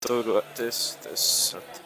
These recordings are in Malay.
Satu, dua, tes, tes, satu.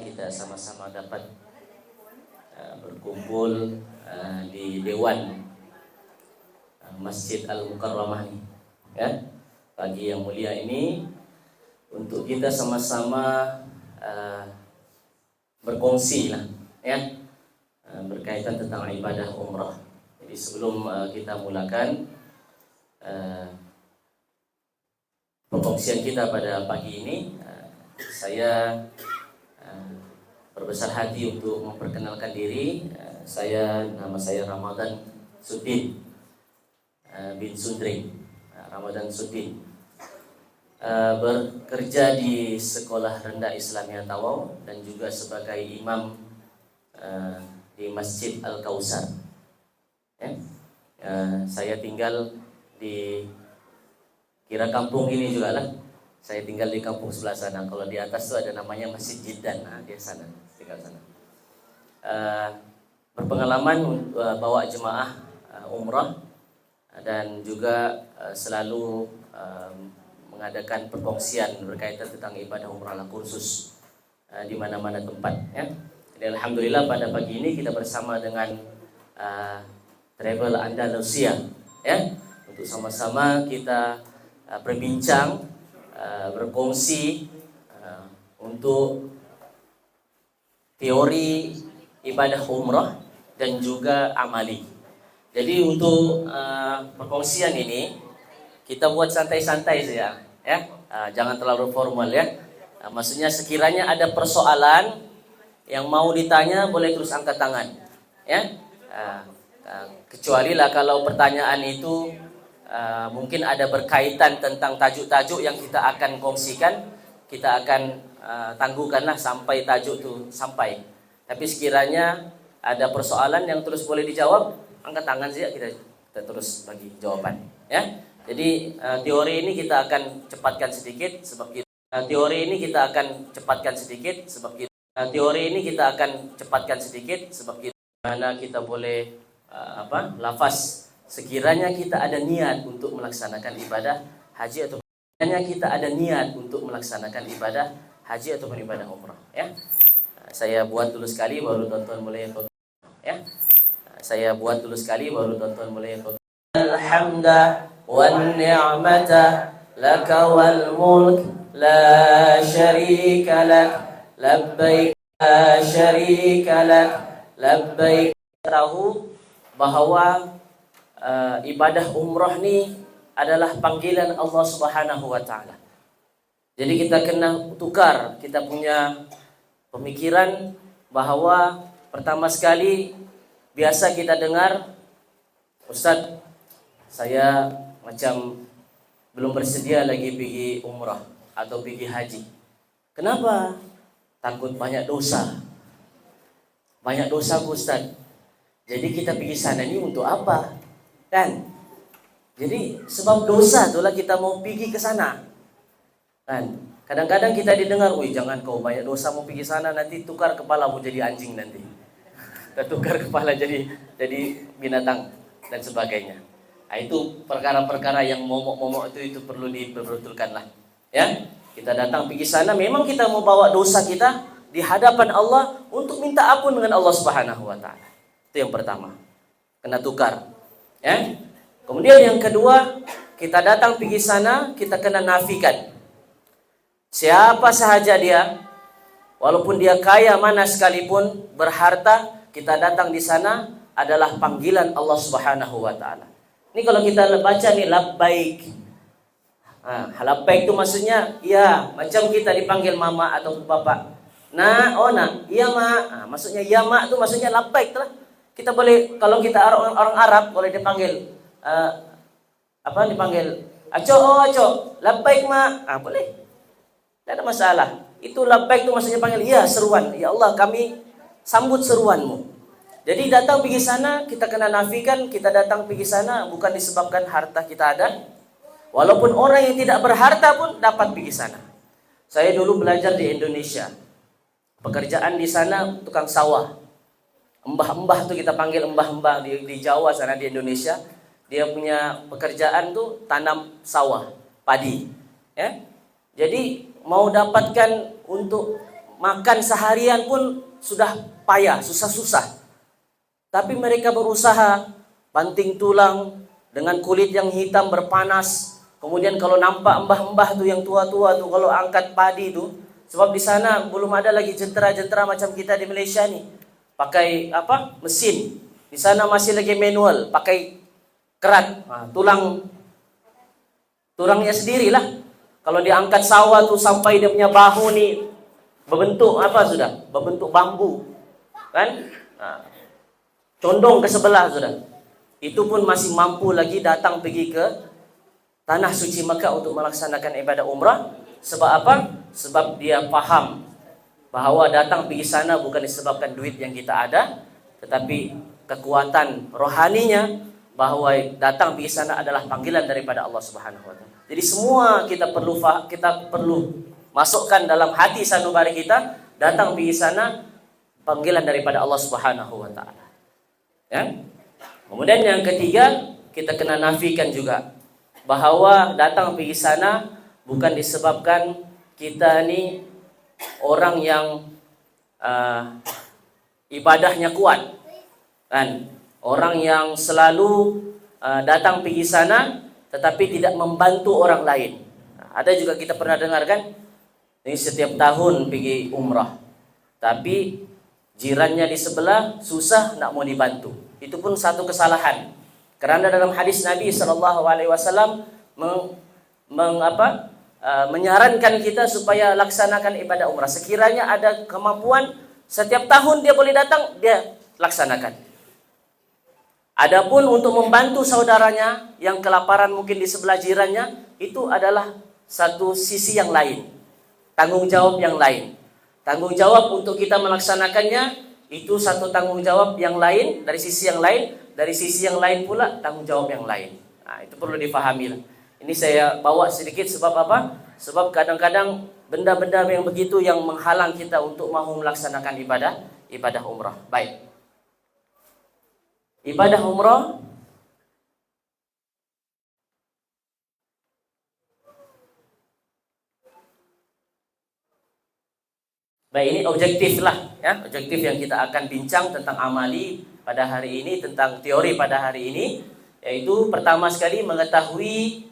Kita sama-sama dapat berkumpul di Dewan Masjid Al-Mukarramah ini, ya, pagi yang mulia ini, untuk kita sama-sama berkongsi lah, ya, berkaitan tentang ibadah umrah. Jadi sebelum kita mulakan perkongsian kita pada pagi ini, saya berbesar hati untuk memperkenalkan diri. Nama saya Ramadan Sudin bin Sundring. Ramadan Sudin, bekerja di Sekolah Rendah Islamiyah Tawau dan juga sebagai imam di Masjid Al-Kausar, ya. Saya tinggal di kira kampung ini juga lah. Saya tinggal di kampung sebelah sana. Kalau di atas itu ada namanya Masjid Jiddan, di sana, tinggal sana. Berpengalaman bawa jemaah umrah dan juga selalu mengadakan perkongsian berkaitan tentang ibadah umrah ala kursus di mana-mana tempat, ya. Jadi alhamdulillah pada pagi ini kita bersama dengan Travel Andalusia, ya, untuk sama-sama kita berbincang, berkongsi untuk teori ibadah umrah dan juga amali. Jadi untuk perkongsian ini kita buat santai-santai saja, ya, jangan terlalu formal, ya. Maksudnya sekiranya ada persoalan yang mau ditanya boleh terus angkat tangan, ya. Kecuali lah kalau pertanyaan itu mungkin ada berkaitan tentang tajuk-tajuk yang kita akan kongsikan, kita akan tangguhkanlah sampai tajuk itu sampai. Tapi sekiranya ada persoalan yang terus boleh dijawab, angkat tangan saja, kita terus bagi jawaban, ya. Jadi teori ini kita akan cepatkan sedikit sebab kita mana kita boleh lafaz. Sekiranya kita ada niat untuk melaksanakan ibadah haji ataupun ibadah umrah, ya. Saya buat dulu sekali baru tonton mulai, ya. Alhamdulillah wan ni'mata laka wal mulk la syarika lak labbaik la syarika lak labbaik. Tahu bahwa ibadah umrah ni adalah panggilan Allah Subhanahu wa taala. Jadi kita kena tukar kita punya pemikiran bahwa pertama sekali biasa kita dengar, Ustaz, saya macam belum bersedia lagi pergi umrah atau pergi haji. Kenapa? Takut banyak dosa. Banyak dosa, Ustaz. Jadi kita pergi sana ni untuk apa? Kan? Jadi sebab dosa itulah kita mau pergi ke sana. Kan? Kadang-kadang kita didengar, "Woi, jangan kau banyak dosa mau pergi sana, nanti tukar kepala mau jadi anjing nanti." Dan tukar kepala jadi binatang dan sebagainya. Nah, itu perkara-perkara yang momok-momok itu perlu diperbetulkanlah, ya. Kita datang pergi sana memang kita mau bawa dosa kita di hadapan Allah untuk minta ampun dengan Allah Subhanahu wa taala. Itu yang pertama. Kena tukar, ya. Kemudian yang kedua, kita datang pergi sana, kita kena nafikan. Siapa sahaja dia, walaupun dia kaya mana sekalipun, berharta, kita datang di sana adalah panggilan Allah Subhanahu wa taala. Ini kalau kita baca nih labbaik. Labbaik itu maksudnya ya, macam kita dipanggil mama atau bapak. Nah, iya mak. Maksudnya ya mak itu maksudnya labbaik lah. Kita boleh, kalau kita orang Arab boleh dipanggil dipanggil aco, labbaik mak. Boleh. Tidak ada masalah. Itu labbaik itu maksudnya panggil, ya seruan. Ya Allah, kami sambut seruanmu. Jadi datang pergi sana, kita kena nafikan, kita datang pergi sana bukan disebabkan harta kita ada. Walaupun orang yang tidak berharta pun dapat pergi sana. Saya dulu belajar di Indonesia. Pekerjaan di sana tukang sawah. Embah-embah tuh kita panggil embah-embah di Jawa sana di Indonesia. Dia punya pekerjaan tuh tanam sawah, padi. Ya. Jadi mau dapatkan untuk makan seharian pun sudah payah, susah-susah. Tapi mereka berusaha banting tulang dengan kulit yang hitam berpanas. Kemudian kalau nampak embah-embah tuh yang tua-tua tuh kalau angkat padi tuh, sebab di sana belum ada lagi jentera-jentera macam kita di Malaysia nih. Pakai apa? Mesin. Di sana masih lagi manual, pakai kerat. Nah, tulangnya sendirilah. Kalau diangkat sawah tuh sampai dia punya bahu nih berbentuk apa sudah? Berbentuk bambu. Kan? Nah, condong ke sebelah sudah. Itu pun masih mampu lagi datang pergi ke tanah suci Mekah untuk melaksanakan ibadah umrah. Sebab apa? Sebab dia paham bahwa datang pergi sana bukan disebabkan duit yang kita ada, tetapi kekuatan rohaninya, bahwa datang pergi sana adalah panggilan daripada Allah Subhanahu wa taala. Jadi semua kita perlu masukkan dalam hati sanubari kita, datang pergi sana panggilan daripada Allah Subhanahu wa taala. Ya? Kemudian yang ketiga, kita kena nafikan juga bahwa datang pergi sana bukan disebabkan kita ni orang yang ibadahnya kuat, kan? Orang yang selalu datang pergi sana tetapi tidak membantu orang lain. Nah, ada juga kita pernah dengar kan, ini setiap tahun pergi umrah, tapi jirannya di sebelah susah nak mau dibantu. Itu pun satu kesalahan. Karena dalam hadis Nabi SAW menyarankan kita supaya laksanakan ibadah umrah. Sekiranya ada kemampuan, setiap tahun dia boleh datang, dia laksanakan. Adapun untuk membantu saudaranya yang kelaparan mungkin di sebelah jirannya, itu adalah satu sisi yang lain. Tanggung jawab yang lain. Tanggung jawab untuk kita melaksanakannya, itu satu tanggung jawab yang lain, dari sisi yang lain. Dari sisi yang lain pula tanggung jawab yang lain. Nah, itu perlu difahami. Ini saya bawa sedikit sebab apa? Sebab kadang-kadang benda-benda yang begitu yang menghalang kita untuk mau melaksanakan ibadah umrah. Baik. Ibadah umrah baik, ini objektif lah ya, objektif yang kita akan bincang tentang amali pada hari ini, tentang teori pada hari ini, yaitu pertama sekali mengetahui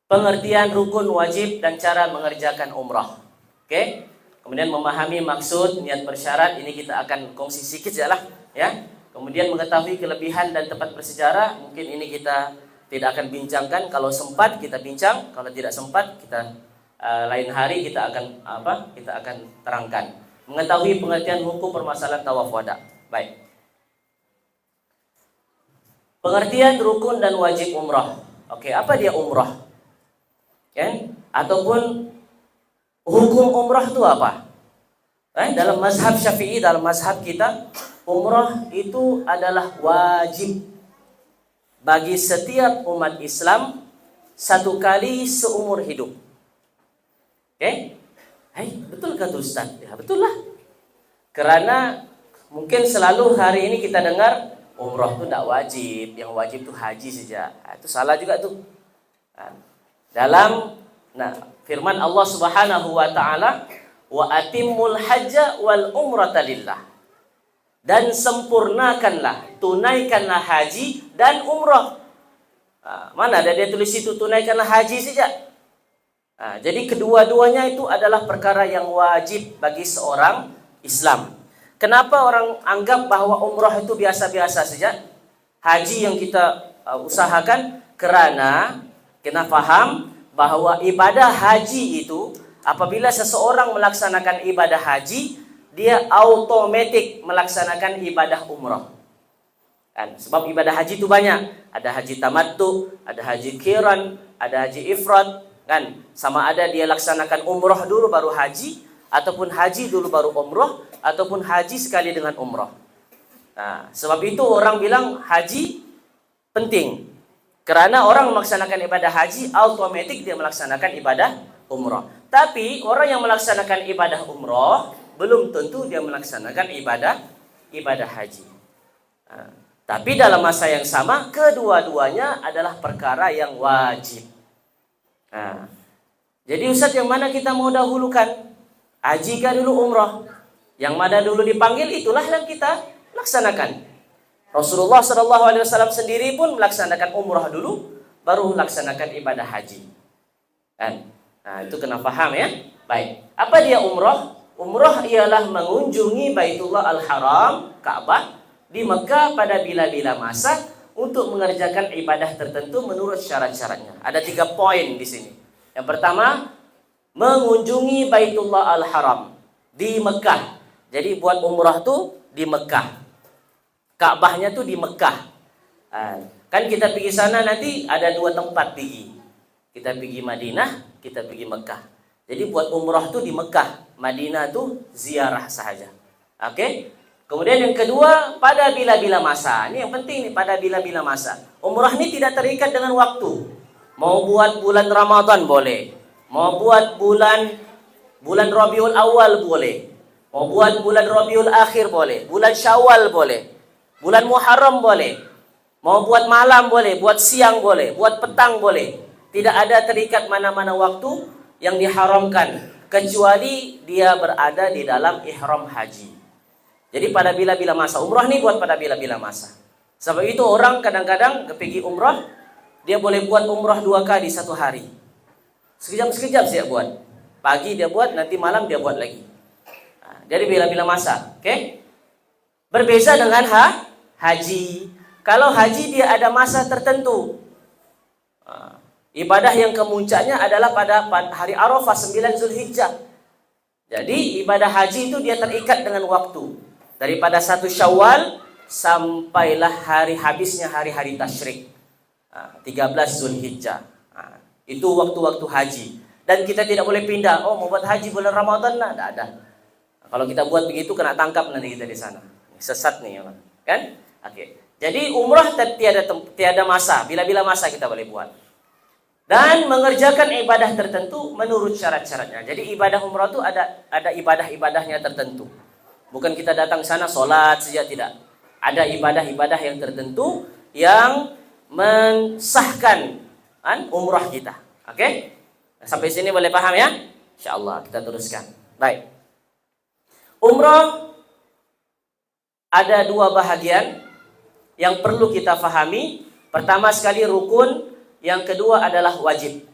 pengertian rukun wajib dan cara mengerjakan umrah. Oke? Kemudian memahami maksud, niat bersyarat, ini kita akan kongsi sedikit sajalah ya. Kemudian mengetahui kelebihan dan tempat bersejarah, mungkin ini kita tidak akan bincangkan, kalau sempat kita bincang, kalau tidak sempat kita lain hari kita akan kita akan terangkan. Mengetahui pengertian hukum permasalahan tawaf wada. Baik. Pengertian rukun dan wajib umrah. Oke, apa dia umrah? Ya? Ataupun hukum umrah itu apa? Dalam mazhab Syafi'i, dalam mazhab kita, umrah itu adalah wajib bagi setiap umat Islam satu kali seumur hidup. Oke? Betul kata Ustaz? Ya, betul lah. Karena mungkin selalu hari ini kita dengar umrah itu tidak wajib, yang wajib itu haji saja. Itu salah juga tuh. Dalam firman Allah Subhanahu wa taala, wa atimmul hajja wal umrata lillah. Dan sempurnakanlah, tunaikanlah haji dan umrah. Mana ada dia tulis itu tunaikanlah haji saja? Jadi kedua-duanya itu adalah perkara yang wajib bagi seorang Islam. Kenapa orang anggap bahwa umrah itu biasa-biasa saja? Haji yang kita usahakan, karena kita faham bahwa ibadah haji itu, apabila seseorang melaksanakan ibadah haji, dia otomatis melaksanakan ibadah umrah. Kan? Sebab ibadah haji itu banyak. Ada haji tamattu, ada haji qiran, ada haji ifrad. Kan? Sama ada dia laksanakan umrah dulu baru haji, ataupun haji dulu baru umroh, ataupun haji sekali dengan umroh. Nah, sebab itu orang bilang haji penting. Karena orang melaksanakan ibadah haji, otomatis dia melaksanakan ibadah umroh. Tapi orang yang melaksanakan ibadah umroh, belum tentu dia melaksanakan ibadah haji. Nah, tapi dalam masa yang sama, kedua-duanya adalah perkara yang wajib. Nah, jadi Ustaz, yang mana kita mau dahulukan? Haji kah dulu umroh? Yang mana dulu dipanggil, itulah yang kita laksanakan. Rasulullah SAW sendiri pun melaksanakan umroh dulu, baru melaksanakan ibadah haji. Kan? Nah, itu kena paham ya. Baik. Apa dia umroh? Umroh ialah mengunjungi Baitullah Al-Haram, Ka'bah, di Mekah pada bila-bila masa untuk mengerjakan ibadah tertentu menurut syarat-syaratnya. Ada 3 poin di sini. Yang pertama, mengunjungi Baitullah Al-Haram di Mekah. Jadi buat umrah tuh di Mekah. Ka'bahnya tuh di Mekah. Kan kita pergi sana nanti ada 2 tempat pergi. Kita pergi Madinah, kita pergi Mekah. Jadi buat umrah tuh di Mekah. Madinah tuh ziarah sahaja. Oke? Kemudian yang kedua, pada bila-bila masa. Ini yang penting nih, pada bila-bila masa. Umrah ini tidak terikat dengan waktu. Mau buat bulan Ramadan boleh. Mau buat bulan Rabiul Awal boleh. Mau buat bulan Rabiul Akhir boleh. Bulan Syawal boleh. Bulan Muharram boleh. Mau buat malam boleh, buat siang boleh, buat petang boleh. Tidak ada terikat mana-mana waktu yang diharamkan, kecuali dia berada di dalam ihram haji. Jadi pada bila-bila masa. Umrah nih buat pada bila-bila masa. Sebab itu orang kadang-kadang pergi umrah, dia boleh buat umrah 2 kali satu hari. Sekejap-sekejap dia buat. Pagi dia buat, nanti malam dia buat lagi. Nah, jadi bila-bila masa. Oke? Berbeza dengan haji. Kalau haji dia ada masa tertentu. Ibadah yang kemuncaknya adalah pada hari Arafah 9 Zulhijjah. Jadi ibadah haji itu dia terikat dengan waktu. Daripada 1 Syawal sampailah hari habisnya hari-hari tasyrik. 13 Zulhijjah. Itu waktu-waktu haji. Dan kita tidak boleh pindah. Oh, mau buat haji bulan Ramadan lah, tidak ada. Kalau kita buat begitu kena tangkap nanti kita di sana. Sesat nih, ya, kan? Oke. Jadi umrah tiada masa. Bila-bila masa kita boleh buat. Dan mengerjakan ibadah tertentu menurut syarat-syaratnya. Jadi ibadah umrah itu ada ibadah-ibadahnya tertentu. Bukan kita datang sana sholat saja, tidak. Ada ibadah-ibadah yang tertentu yang mensahkan umrah kita. Oke? Sampai sini boleh paham ya? Insyaallah kita teruskan. Baik. Umrah ada 2 bahagian yang perlu kita fahami. Pertama sekali rukun, yang kedua adalah wajib.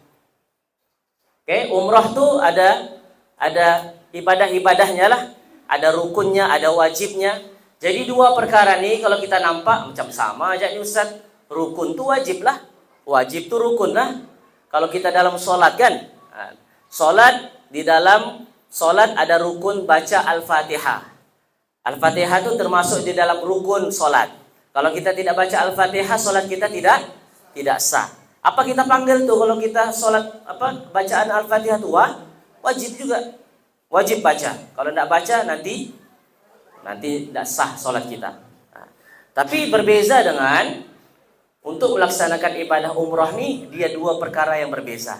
Oke, umrah tuh ada ibadah-ibadahnya lah. Ada rukunnya, ada wajibnya. Jadi 2 perkara nih kalau kita nampak macam sama aja nih Ustaz. Rukun tuh wajib lah. Wajib tuh rukun lah. Kalau kita dalam sholat kan. Sholat, di dalam sholat ada rukun baca Al-Fatihah. Al-Fatihah itu termasuk di dalam rukun sholat. Kalau kita tidak baca Al-Fatihah, sholat kita tidak sah. Apa kita panggil tuh kalau kita sholat bacaan Al-Fatihah tuh wajib juga. Wajib baca. Kalau tidak baca nanti tidak sah sholat kita. Tapi berbeza dengan untuk melaksanakan ibadah umrah nih, dia 2 perkara yang berbeza.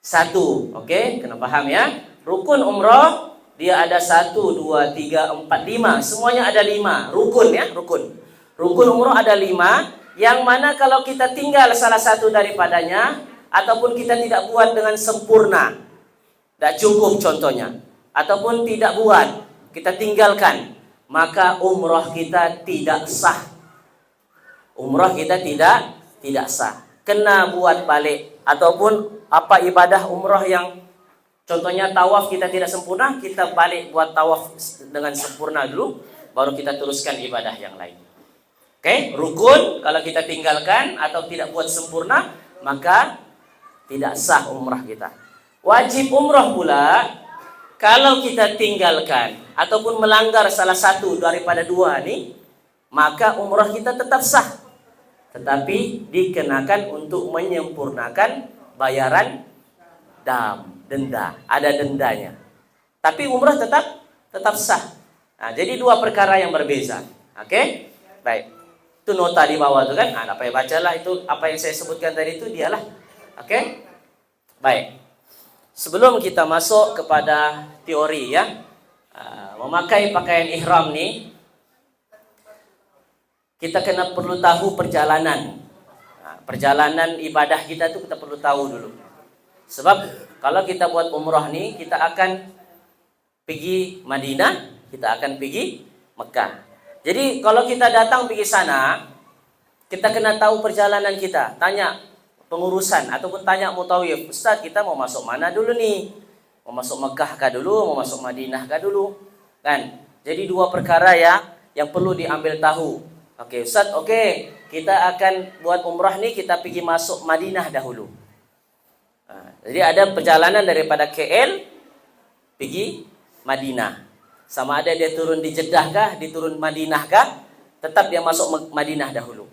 1, oke, kena paham ya. Rukun umrah dia ada 1, 2, 3, 4, 5. Semuanya ada 5. Rukun ya, rukun. Rukun umrah ada 5. Yang mana kalau kita tinggal salah satu daripadanya, ataupun kita tidak buat dengan sempurna, tidak cukup contohnya, ataupun tidak buat, kita tinggalkan, maka umrah kita tidak sah. Umrah kita tidak sah. Kena buat balik. Ataupun apa ibadah umrah yang contohnya tawaf kita tidak sempurna, kita balik buat tawaf dengan sempurna dulu, baru kita teruskan ibadah yang lain. Oke, rukun kalau kita tinggalkan atau tidak buat sempurna, maka tidak sah umrah kita. Wajib umrah pula, kalau kita tinggalkan ataupun melanggar salah satu daripada 2 nih, maka umrah kita tetap sah. Tetapi dikenakan untuk menyempurnakan bayaran denda. Ada dendanya. Tapi umrah tetap sah. Nah, jadi dua perkara yang berbeza. Oke? Baik. Itu nota di bawah itu kan. Nah, apa yang bacalah itu apa yang saya sebutkan tadi itu dialah. Oke? Baik. Sebelum kita masuk kepada teori ya, memakai pakaian ihram nih, kita kena perlu tahu perjalanan. Nah, perjalanan ibadah kita itu kita perlu tahu dulu. Sebab kalau kita buat umrah nih, kita akan pergi Madinah, kita akan pergi Mekah. Jadi kalau kita datang pergi sana, kita kena tahu perjalanan kita. Tanya pengurusan ataupun tanya mutawif, Ustaz kita mau masuk mana dulu nih? Mau masuk Mekah kah dulu? Mau masuk Madinah kah dulu? Kan? Jadi dua perkara ya yang perlu diambil tahu. Oke, Ustaz, oke, kita akan buat umrah nih, kita pergi masuk Madinah dahulu. Nah, jadi ada perjalanan daripada KL pergi Madinah. Sama ada dia turun di Jeddah kah, diturun Madinah kah, tetap dia masuk Madinah dahulu.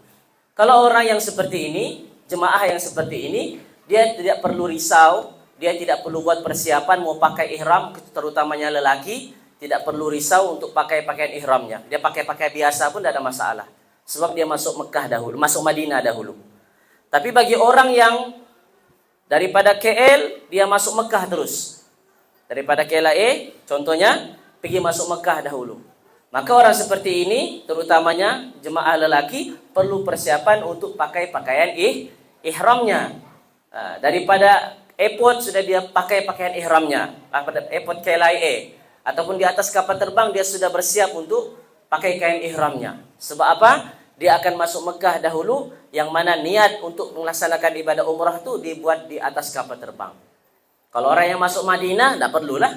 Kalau orang yang seperti ini, jemaah yang seperti ini, dia tidak perlu risau, dia tidak perlu buat persiapan mau pakai ihram, terutamanya lelaki, tidak perlu risau untuk pakai pakaian ihramnya. Dia pakai pakaian biasa pun tidak ada masalah. Sebab dia masuk Mekah dahulu, masuk Madinah dahulu. Tapi bagi orang yang daripada KL, dia masuk Mekah terus. Daripada KLAE, contohnya, pergi masuk Mekah dahulu. Maka orang seperti ini, terutamanya jemaah lelaki, perlu persiapan untuk pakai pakaian ihramnya. Daripada airport sudah dia pakai pakaian ihramnya, pada airport KLIA, ataupun di atas kapal terbang dia sudah bersiap untuk pakai kain ihramnya. Sebab apa? Dia akan masuk Mekah dahulu, yang mana niat untuk melaksanakan ibadah umrah itu dibuat di atas kapal terbang. Kalau orang yang masuk Madinah, tidak perlulah.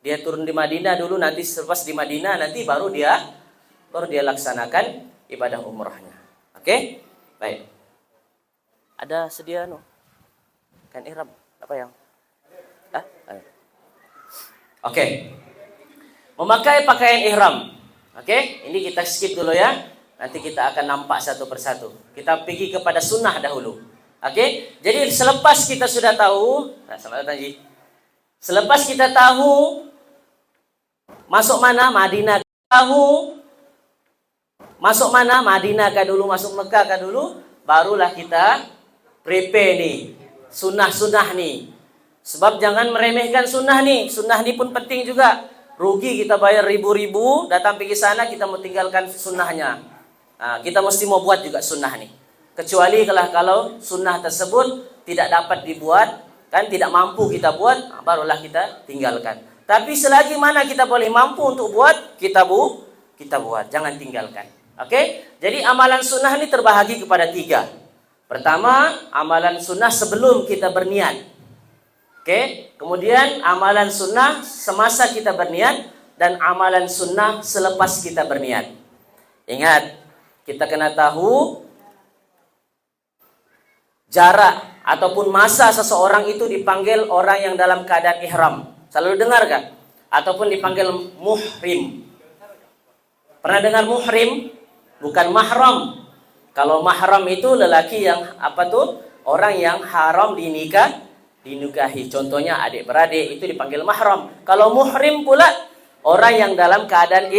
Dia turun di Madinah dulu, nanti selepas di Madinah, nanti baru dia laksanakan ibadah umrahnya. Oke? Baik. Ada sedia no? Kain ihram apa yang? Oke. Memakai pakaian ihram. Oke? Ini kita skip dulu ya. Nanti kita akan nampak satu persatu. Kita pergi kepada sunnah dahulu. Oke? Jadi selepas kita sudah tahu, selamat datang Ji. Selepas kita tahu masuk mana Madinah, tahu masuk mana Madinah kah dulu, masuk Mekah kah dulu, barulah kita prepare nih sunnah-sunnah nih. Sebab jangan meremehkan sunnah nih. Sunnah nih pun penting juga. Rugi kita bayar ribu-ribu, datang pergi sana kita mau tinggalkan sunnahnya. Nah, kita mesti mau buat juga sunnah nih. Kecuali kalau sunnah tersebut tidak dapat dibuat, kan tidak mampu kita buat, barulah kita tinggalkan. Tapi selagi mana kita boleh mampu untuk buat, kita buat, jangan tinggalkan. Oke? Jadi amalan sunnah ini terbahagi kepada 3. Pertama, amalan sunnah sebelum kita berniat. Oke? Kemudian amalan sunnah semasa kita berniat, dan amalan sunnah selepas kita berniat. Ingat, kita kena tahu jarak ataupun masa seseorang itu dipanggil orang yang dalam keadaan ihram. Selalu dengar kan? Ataupun dipanggil muhrim. Pernah dengar muhrim? Bukan mahram. Kalau mahram itu lelaki yang apa tuh? Orang yang haram dinikahi. Contohnya adik-beradik itu dipanggil mahram. Kalau muhrim pula orang yang dalam keadaan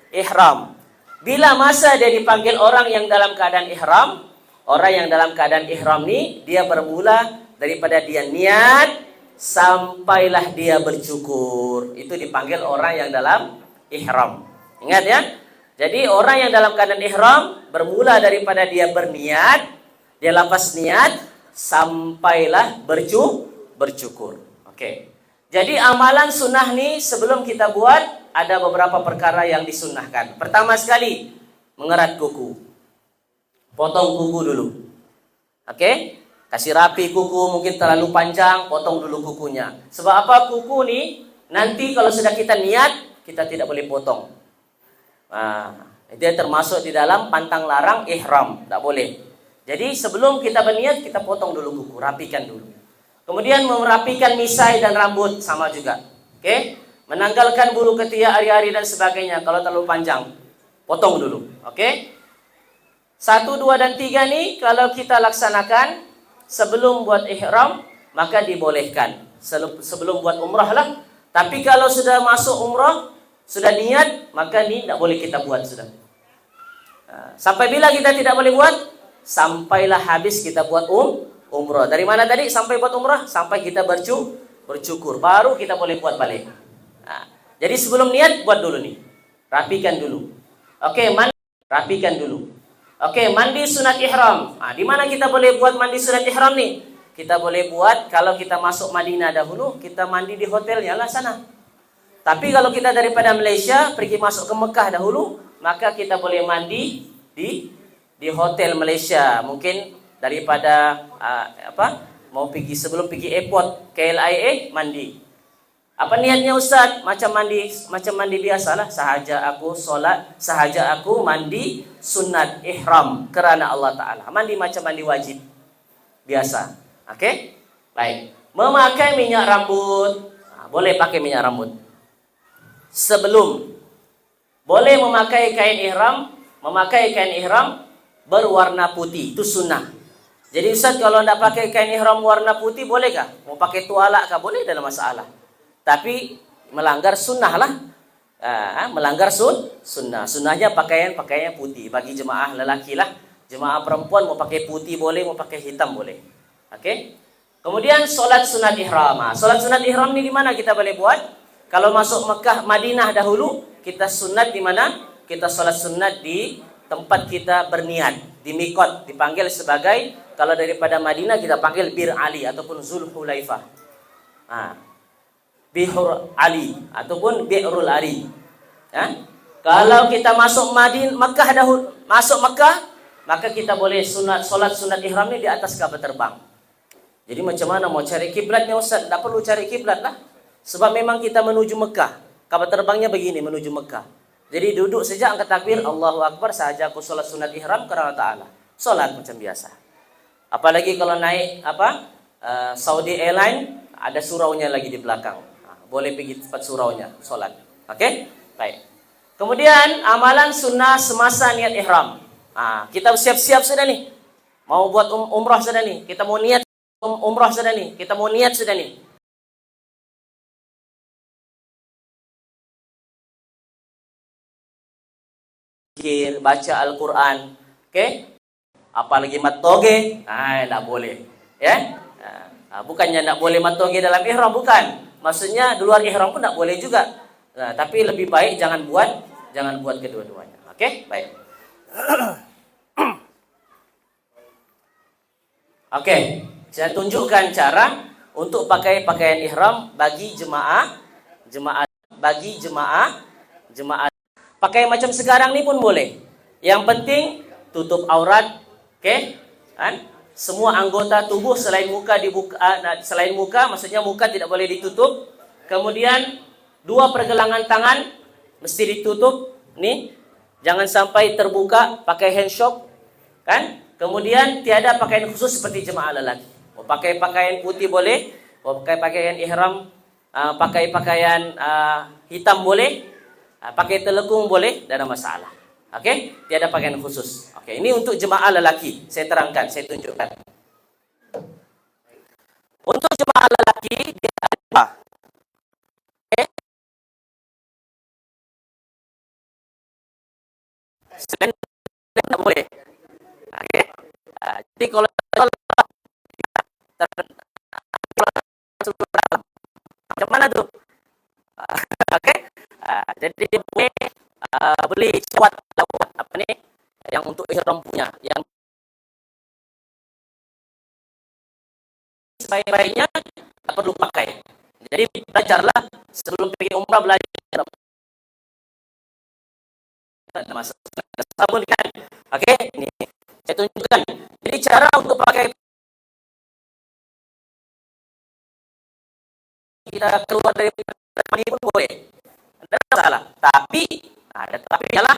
ihram. Bila masa dia dipanggil orang yang dalam keadaan ihram, orang yang dalam keadaan ihram ni dia bermula daripada dia niat sampailah dia bercukur. Itu dipanggil orang yang dalam ihram. Ingat ya. Jadi orang yang dalam keadaan ihram bermula daripada dia berniat, dia lafaz niat sampailah bercukur. Oke. Jadi amalan sunnah ni sebelum kita buat ada beberapa perkara yang disunnahkan. Pertama sekali, mengerat kuku. Potong kuku dulu. Oke? Kasih rapi kuku, mungkin terlalu panjang, potong dulu kukunya. Sebab apa? Kuku nih, nanti kalau sudah kita niat, kita tidak boleh potong. Nah, dia termasuk di dalam pantang larang ihram. Tidak boleh. Jadi sebelum kita berniat, kita potong dulu kuku, rapikan dulu. Kemudian merapikan misai dan rambut, sama juga. Oke? Menanggalkan bulu ketiak, ari-ari dan sebagainya. Kalau terlalu panjang, potong dulu. Oke? 1, 2, dan 3 nih kalau kita laksanakan sebelum buat ihram, maka dibolehkan. Sebelum buat umrah lah, Tapi kalau sudah masuk umrah, sudah niat, maka ini tidak boleh kita buat sudah. Sampai bila kita tidak boleh buat? Sampailah habis kita buat umrah. Dari mana tadi sampai buat umrah? Sampai kita bercukur. Baru kita boleh buat balik. Jadi sebelum niat, buat dulu nih. Rapikan dulu. Oke, rapikan dulu. Oke, mandi sunat ihram. Di mana kita boleh buat mandi sunat ihram nih? Kita boleh buat kalau kita masuk Madinah dahulu, kita mandi di hotelnya lah sana. Tapi kalau kita daripada Malaysia pergi masuk ke Mekah dahulu, maka kita boleh mandi di hotel Malaysia. Mungkin daripada mau pergi sebelum pergi airport KLIA mandi. Apa niatnya Ustaz? Macam mandi biasalah. Sahaja aku solat, sahaja aku mandi sunat ihram kerana Allah Ta'ala. Mandi macam mandi wajib biasa. Oke? Baik. Memakai minyak rambut. Boleh pakai minyak rambut. Sebelum. Boleh memakai kain ihram. Memakai kain ihram berwarna putih. Itu sunnah. Jadi Ustaz, kalau tidak pakai kain ihram warna putih, bolehkah? Mau pakai tualak kah? Boleh, dalam masalah. Tapi melanggar sunnah lah. Melanggar sunnah. Sunnahnya pakaian putih. Bagi jemaah lelaki lah. Jemaah perempuan mau pakai putih boleh, mau pakai hitam boleh. Oke. Kemudian solat sunat ihram. Solat sunat ihram ni di mana kita boleh buat? Kalau masuk Mekah, Madinah dahulu, kita sunat di mana? Kita solat sunat di tempat kita berniat, di mikot, dipanggil sebagai, kalau daripada Madinah kita panggil Bir Ali ataupun Zulhulaifah. Bihur Ali ataupun Bi'rul Ali. Kalau kita masuk Mekah dahulu, masuk Mekah, maka kita boleh solat sunat ihram ni di atas kapal terbang. Jadi macam mana mau cari kiblatnya Ustaz? Tak perlu cari kiblat lah. Sebab memang kita menuju Mekah. Kapal terbangnya begini, menuju Mekah. Jadi duduk saja, angkat takbir, Allahu Akbar, sahaja aku solat sunat ihram kerana Ta'ala. Solat macam biasa. Apalagi kalau naik Saudi Airline, ada suraunya lagi di belakang. Boleh pergi tempat suraunya, solat. Oke? Baik. Kemudian amalan sunnah semasa niat ihram. Kita siap-siap sudah nih. Mau buat umrah sudah nih. Kita mau niat umrah sudah nih. Kita mau niat sudah nih. Baca Al-Quran. Oke? Apalagi matoge. Tak boleh. Ya? Bukannya tak boleh matoge dalam ihram, bukan. Maksudnya di luar ihram pun tak boleh juga. Tapi lebih baik jangan buat kedua-duanya. Oke? Baik. Oke. Saya tunjukkan cara untuk pakai pakaian ihram bagi jemaah. Pakai macam sekarang ni pun boleh. Yang penting tutup aurat, oke? Semua anggota tubuh selain muka maksudnya muka tidak boleh ditutup. Kemudian 2 pergelangan tangan mesti ditutup, nih. Jangan sampai terbuka, pakai handshake, kan? Kemudian tiada pakaian khusus seperti jemaah lelaki. Mau pakai pakaian putih boleh, mau pakai pakaian ihram, pakai pakaian hitam boleh, pakai telekung boleh, tidak ada masalah. Oke? Tiada pakaian khusus. Oke, ini untuk jemaah lelaki. Saya terangkan, saya tunjukkan. Untuk jemaah lelaki dia ada. Oke? Selain tidak boleh. Oke? Jadi kalau macam mana tu? Oke? Jadi dia boleh beli lawat apa ni yang untuk ihram punya, yang sebaik-baiknya tak perlu pakai. Jadi belajarlah sebelum pergi umrah, belajar sabun kan. Oke, ini saya tunjukkan. Jadi cara untuk pakai, kita keluar dari mandi pun boleh, tidak masalah. Tapi ada tapinya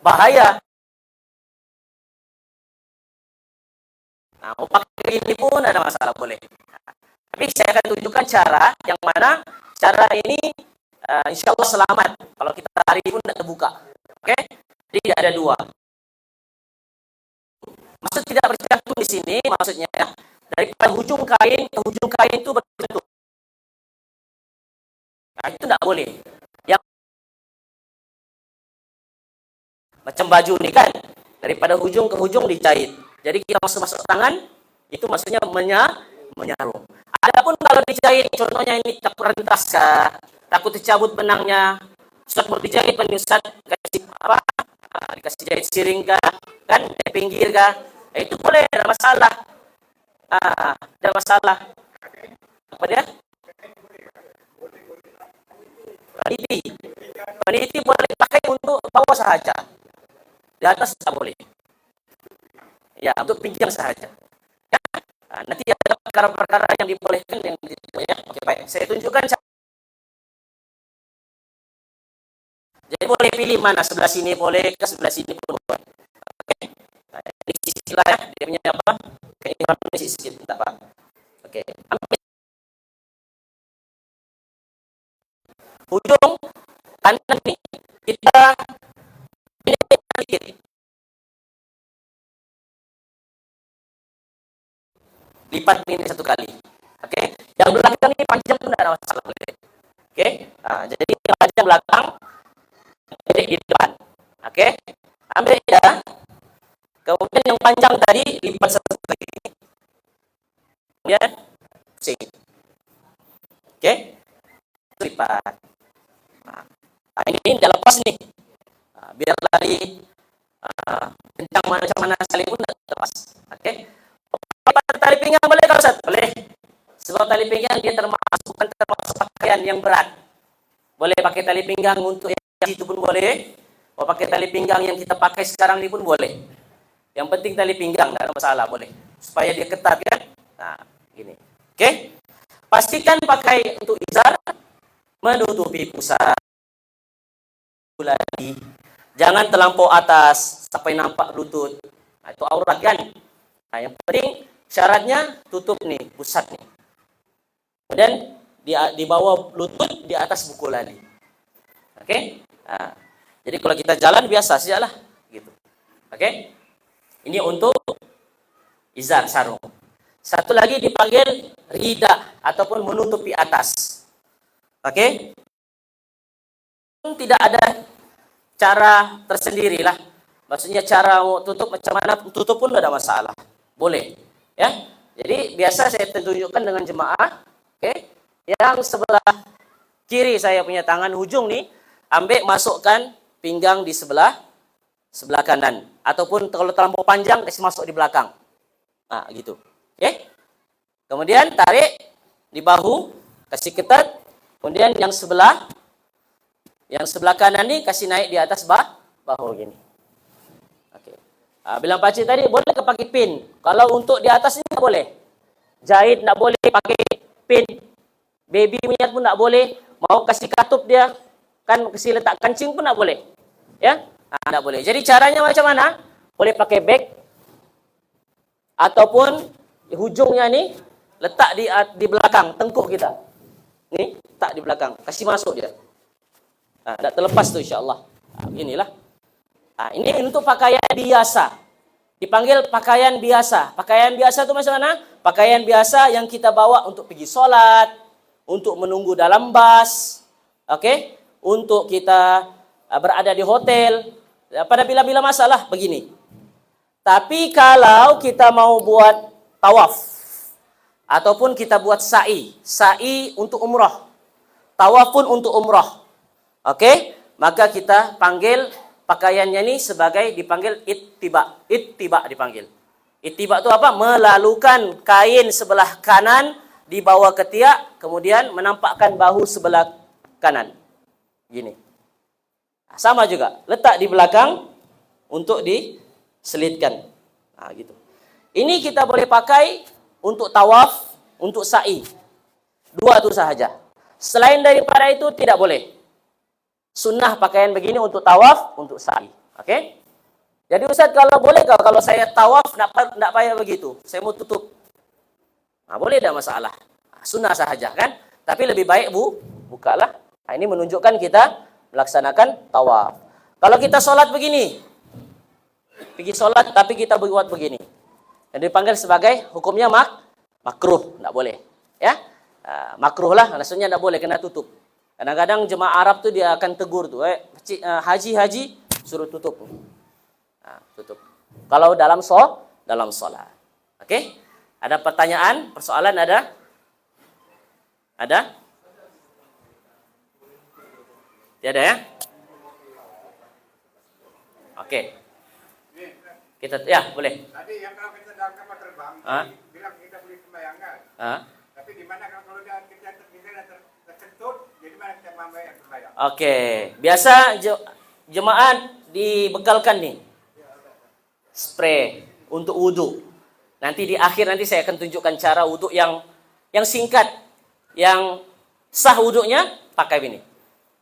bahaya. Mau pakai ini pun ada masalah, boleh. Tapi saya akan tunjukkan cara yang mana cara ini insya Allah selamat. Kalau kita hari pun tidak terbuka. Oke? Jadi ada 2. Maksud tidak bercantum di sini, maksudnya dari ujung kain ke ujung kain itu bercantum. Itu tidak boleh. Yang macam baju nih kan, daripada hujung ke hujung dijahit. Jadi kita masuk tangan, itu maksudnya menyarum. Adapun kalau dijahit, contohnya ini takut rentas kah, takut tercabut benangnya, Ustaz mau dijahit, Ustaz kasih apa? Dikasih jahit siring kah, kan, di pinggir kah, itu boleh, tidak masalah. Tidak masalah. Apa dia? Paniti. Paniti boleh pakai untuk bawah sahaja. Di atas tidak boleh. Ya, untuk pinggang sahaja. Ya. Nanti ada perkara-perkara yang dibolehkan yang ya. Oke, baik. Saya tunjukkan. Jadi boleh pilih mana, sebelah sini boleh, ke sebelah sini pun boleh. Oke. Nah, ini sisi lah ya. Dia punya apa? Keinginan sisi sedikit, tak apa. Oke. Ambil ujung kanan nih. Kita sedikit. Lipat ini satu kali. Oke. Yang belakang ini panjang pun tidak ada masalah. Oke. Jadi yang panjang belakang, jadi di depan. Oke. Ambil ya. Kemudian yang panjang tadi lipat satu kali. Kemudian pusing. Oke. Lipat. Ini udah lepas nih. Biar lari kencang macam mana sekalipun lepas. Oke. Tali pinggang boleh kalau Ustaz? Boleh. Sebab tali pinggang dia bukan termasuk pakaian yang berat. Boleh pakai tali pinggang untuk yang itu pun boleh. Mau pakai tali pinggang yang kita pakai sekarang ini pun boleh. Yang penting tali pinggang, tidak ada masalah, boleh. Supaya dia ketat kan? Nah, gini. Oke? Pastikan pakai untuk izar menutupi pusat. Jangan terlampau atas sampai nampak lutut. Nah, itu aurat kan? Nah, yang penting syaratnya tutup nih, pusat nih. Kemudian di bawah lutut, di atas buku lali. Oke? Nah, jadi kalau kita jalan biasa sajalah gitu. Oke? Ini untuk izar sarung. Satu lagi dipanggil rida ataupun menutupi atas. Oke? Tidak ada cara tersendiri lah. Maksudnya cara mau tutup macam mana tutup pun tidak ada masalah. Boleh. Ya. Jadi biasa saya tunjukkan dengan jemaah. Oke? Yang sebelah kiri saya punya tangan ujung nih, ambil masukkan pinggang di sebelah kanan. Ataupun kalau terlampau panjang, kasih masuk di belakang. Nah, gitu. Oke? Kemudian tarik di bahu, kasih ketat. Kemudian yang sebelah kanan nih kasih naik di atas bahu gini. Oke. Bilang pakcik tadi boleh ke pakai pin. Kalau untuk di atas ini tak boleh. Jahit tak boleh pakai pin. Baby punya pun tak boleh. Mau kasih katup dia, kan kasih letak kancing pun tak boleh. Ya? Tak boleh. Jadi caranya macam mana? Boleh pakai bag ataupun hujungnya ni letak di belakang tengkuk kita. Ni, tak di belakang. Kasih masuk dia. Tak terlepas tu insya-Allah. Inilah. Ini untuk pakaian biasa. Dipanggil pakaian biasa. Pakaian biasa tu macam mana? Pakaian biasa yang kita bawa untuk pergi solat, untuk menunggu dalam bas, okey? Untuk kita berada di hotel. Pada bila-bila masalah begini. Tapi kalau kita mau buat tawaf ataupun kita buat sa'i untuk umrah. Tawaf pun untuk umrah. Okey, maka kita panggil pakaiannya ini sebagai dipanggil ittiba. Ittiba dipanggil. Ittiba itu apa? Melalukan kain sebelah kanan di bawah ketiak, kemudian menampakkan bahu sebelah kanan. Gini. Sama juga, letak di belakang untuk diselitkan. Nah, gitu. Ini kita boleh pakai untuk tawaf, untuk sa'i. Dua itu sahaja. Selain daripada itu tidak boleh. Sunnah pakaian begini untuk tawaf, untuk sa'i. Okey? Jadi Ustaz, kalau boleh kalau saya tawaf nak payah begitu. Saya mau tutup. Boleh tidak masalah. Sunnah sahaja kan? Tapi lebih baik bukalah. Ini menunjukkan kita melaksanakan tawaf. Kalau kita solat begini. Pergi solat tapi kita buat begini. Yang dipanggil sebagai hukumnya makruh, tidak boleh. Ya? Makruh lah, maksudnya tidak boleh, kena tutup. Kadang-kadang jemaah Arab tuh dia akan tegur tuh, haji suruh tutup. Nah, tutup. Kalau dalam sholat. Oke? Ada pertanyaan, persoalan ada? Ada? Tiada ya? Oke. Kita ya, boleh. Tadi yang kalau kita dalam kapal terbang, bilang kita boleh sembahyangkan. Tapi di mana kalau kita terkentut, jadi mana kita sembahyang? Oke. Biasa jemaat dibekalkan nih spray untuk wudhu. Nanti di akhir nanti saya akan tunjukkan cara wudhu yang singkat, yang sah wudhunya pakai ini.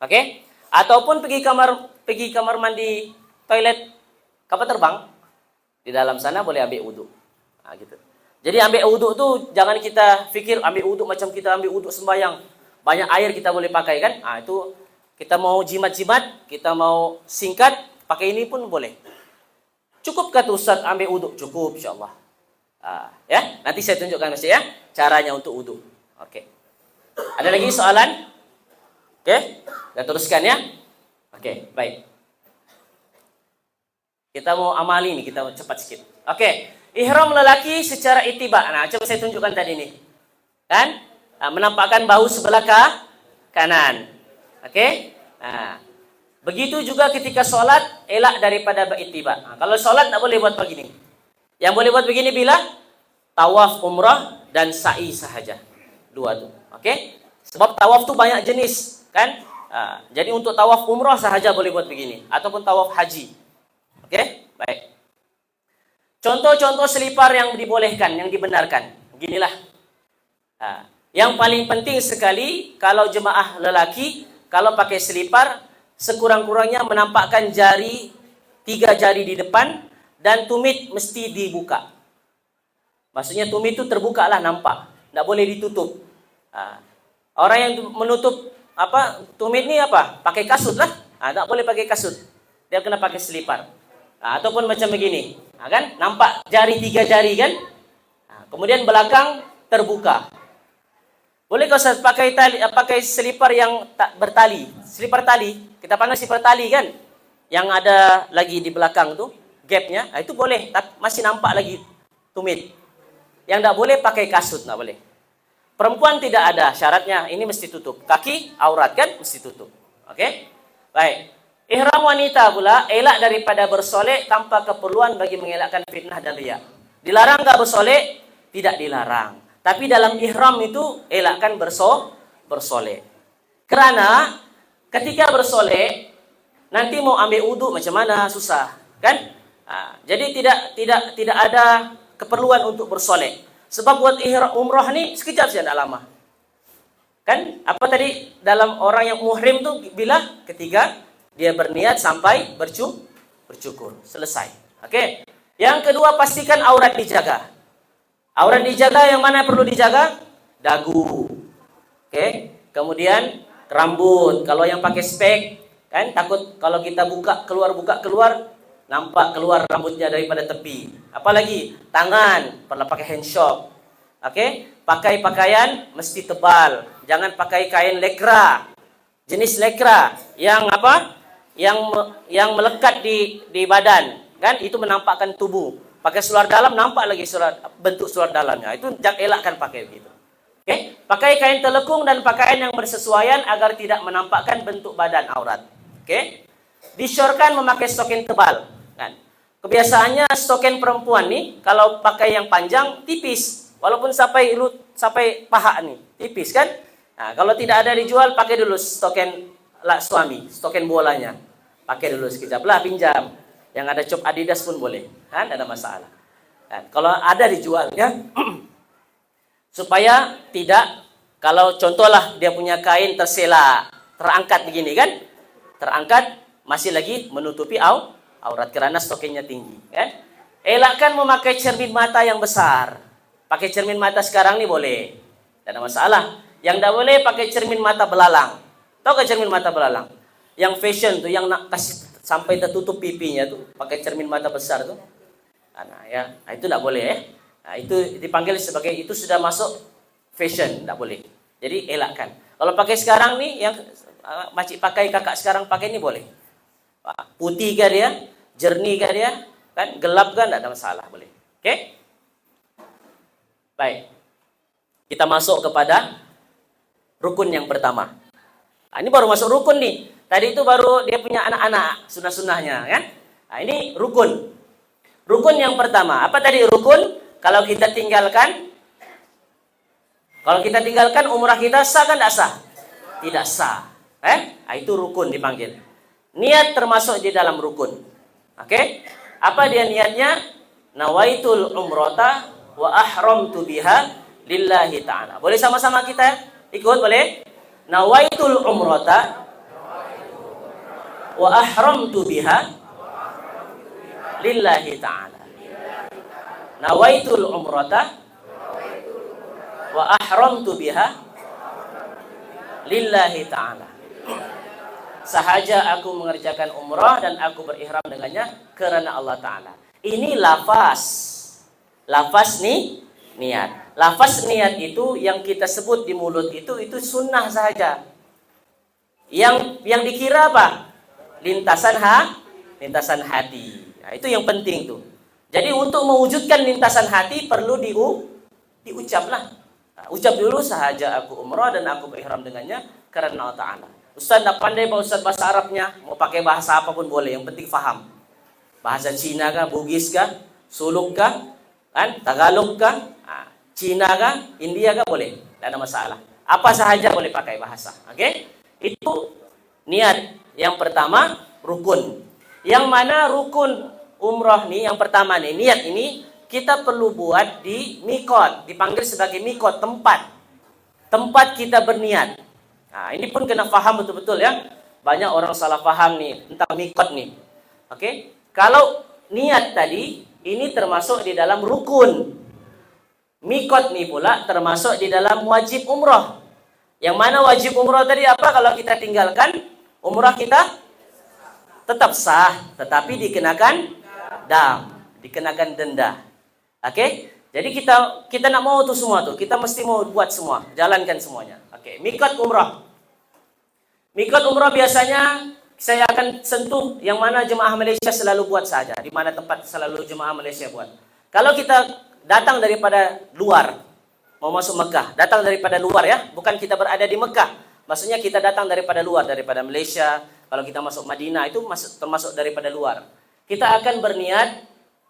Oke? Ataupun pergi kamar mandi, toilet kapal terbang, di dalam sana boleh ambil wudhu. Nah, gitu. Jadi ambil wudhu tuh jangan kita pikir ambil wudhu macam kita ambil wudhu sembahyang. Banyak air kita boleh pakai kan? Nah, itu kita mau jimat-jimat, kita mau singkat, pakai ini pun boleh. Cukup kata Ustaz ambil wudhu? Cukup insyaallah. Ya, nanti saya tunjukkan ya caranya untuk wudhu. Oke. Ada lagi soalan? Oke, kita teruskan ya. Oke, baik. Kita mau amali nih, kita mau cepat sedikit. Oke, ihram lelaki secara ittiba. Nah, coba saya tunjukkan tadi nih. Kan? Nah, menampakkan bahu sebelah kanan. Oke? Nah, begitu juga ketika sholat, elak daripada berittiba. Nah, kalau sholat tak boleh buat begini. Yang boleh buat begini bila tawaf umrah dan sa'i sahaja. Dua tuh. Oke? Sebab tawaf tuh banyak jenis. Kan? Jadi untuk tawaf umrah sahaja boleh buat begini. Ataupun tawaf haji. Oke? Baik. Contoh-contoh selipar yang dibolehkan, yang dibenarkan. Beginilah. Yang paling penting sekali, kalau jemaah lelaki, kalau pakai selipar, sekurang-kurangnya menampakkan 3 jari di depan, dan tumit mesti dibuka. Maksudnya tumit itu terbuka lah, nampak. Tidak boleh ditutup. Orang yang menutup tumit ni pakai kasut lah. Tak boleh pakai kasut. Dia kena pakai selipar. Ataupun macam begini. Kan? Nampak 3 jari kan? Kemudian belakang terbuka. Boleh kau pakai selipar yang tak bertali. Selipar tali. Kita panggil selipar tali kan? Yang ada lagi di belakang tu, gapnya. Itu boleh. Masih nampak lagi tumit. Yang tak boleh pakai kasut. Tak boleh. Perempuan tidak ada syaratnya, ini mesti tutup. Kaki, aurat kan, mesti tutup. Oke? Baik. Ihram wanita pula, elak daripada bersolek tanpa keperluan bagi mengelakkan fitnah dan riya. Dilarang tak bersolek? Tidak dilarang. Tapi dalam ihram itu, elakkan bersolek. Kerana, ketika bersolek, nanti mau ambil wudhu macam mana? Susah. Kan? Jadi tidak ada keperluan untuk bersolek. Sebab buat ihram umrah ni sekejap saja, tidak lama. Kan? Apa tadi dalam orang yang muhrim tu bila ketika dia berniat sampai bercukur. Selesai. Oke. Yang kedua, pastikan aurat dijaga. Aurat dijaga yang mana perlu dijaga? Dagu. Oke. Kemudian rambut. Kalau yang pakai spek, kan takut kalau kita buka keluar nampak keluar rambutnya daripada tepi. Apalagi tangan, perlu pakai handshop. Oke? Pakai pakaian mesti tebal. Jangan pakai kain lekra. Jenis lekra yang Yang melekat di badan, kan? Itu menampakkan tubuh. Pakai seluar dalam nampak lagi bentuk seluar dalamnya. Itu jangan elakkan pakai begitu. Oke? Pakai kain telekung dan pakaian yang bersesuaian agar tidak menampakkan bentuk badan aurat. Oke? Disyorkan memakai stokin tebal. Kan? Kebiasaannya stokin perempuan nih, kalau pakai yang panjang, tipis. Walaupun sampai paha nih, tipis kan? Nah, kalau tidak ada dijual, pakai dulu stokin suami, stokin bolanya. Pakai dulu sekejap lah, pinjam. Yang ada cop Adidas pun boleh. Kan? Ada masalah. Kan? Kalau ada dijual, ya. Supaya tidak, kalau contohlah dia punya kain tersela, terangkat begini kan? Terangkat, masih lagi menutupi aurat kerana stoknya tinggi. Kan? Elakkan memakai cermin mata yang besar. Pakai cermin mata sekarang ni boleh. Tidak ada masalah. Yang tidak boleh pakai cermin mata belalang. Tahu ke cermin mata belalang? Yang fashion tu, yang nak kasih sampai tertutup pipinya tu, pakai cermin mata besar tu. Nah, ya, itu tidak boleh ya. Nah, itu dipanggil sebagai, itu sudah masuk fashion, tidak boleh. Jadi elakkan. Kalau pakai sekarang ni, yang makcik pakai, kakak sekarang pakai ini boleh. Putih kah dia? Jernih kah dia? Kan gelap kan? Tidak ada masalah, boleh. Oke? Baik. Kita masuk kepada rukun yang pertama. Ini baru masuk rukun nih. Tadi itu baru dia punya anak-anak, sunnah-sunnahnya kan? Ini rukun. Rukun yang pertama. Apa tadi rukun? Kalau kita tinggalkan umrah kita sah kan tidak sah? Tidak sah. Itu rukun dipanggil. Niat termasuk di dalam rukun. Oke? Apa dia niatnya? Nawaitul umrata wa ahramtu biha lillahi ta'ala. Boleh sama-sama kita ikut, boleh? Nawaitul umrata wa ahramtu biha lillahi ta'ala. Nawaitul umrata wa ahramtu biha lillahi ta'ala. Sahaja aku mengerjakan umrah dan aku berihram dengannya karena Allah Ta'ala. Ini lafaz. Lafaz nih niat. Lafaz niat itu yang kita sebut di mulut itu sunnah saja. Yang dikira apa? Lintasan hati. Nah, itu yang penting tuh. Jadi untuk mewujudkan lintasan hati perlu diucaplah. Nah, ucap dulu sahaja aku umrah dan aku berihram dengannya karena Allah Ta'ala. Ustaz tak pandai Pak Ustaz bahasa Arabnya, mau pakai bahasa apapun boleh, yang penting faham. Bahasa Cina kah, Bugis kah, Suluk kah, kan, Tagalog kah, Cina kah, India kah, boleh, tidak ada masalah. Apa sahaja boleh pakai bahasa, oke? Itu niat yang pertama, rukun. Yang mana rukun umrah nih, yang pertama nih, niat ini kita perlu buat di mikot, dipanggil sebagai mikot, tempat kita berniat. Nah, ini pun kena faham betul-betul ya. Banyak orang salah faham nih tentang mikot nih. Oke? Kalau niat tadi ini termasuk di dalam rukun. Mikot nih pula termasuk di dalam wajib umrah. Yang mana wajib umrah tadi apa? Kalau kita tinggalkan umrah kita tetap sah, tetapi dikenakan dikenakan denda. Oke? Jadi kita nak mau tuh semua tuh. Kita mesti mau buat semua, jalankan semuanya. Oke, mikot umrah. Mikot umrah biasanya saya akan sentuh yang mana jemaah Malaysia selalu buat saja. Di mana tempat selalu jemaah Malaysia buat. Kalau kita datang daripada luar, mau masuk Mekah, datang daripada luar ya, bukan kita berada di Mekah. Maksudnya kita datang daripada luar, daripada Malaysia. Kalau kita masuk Madinah itu termasuk daripada luar. Kita akan berniat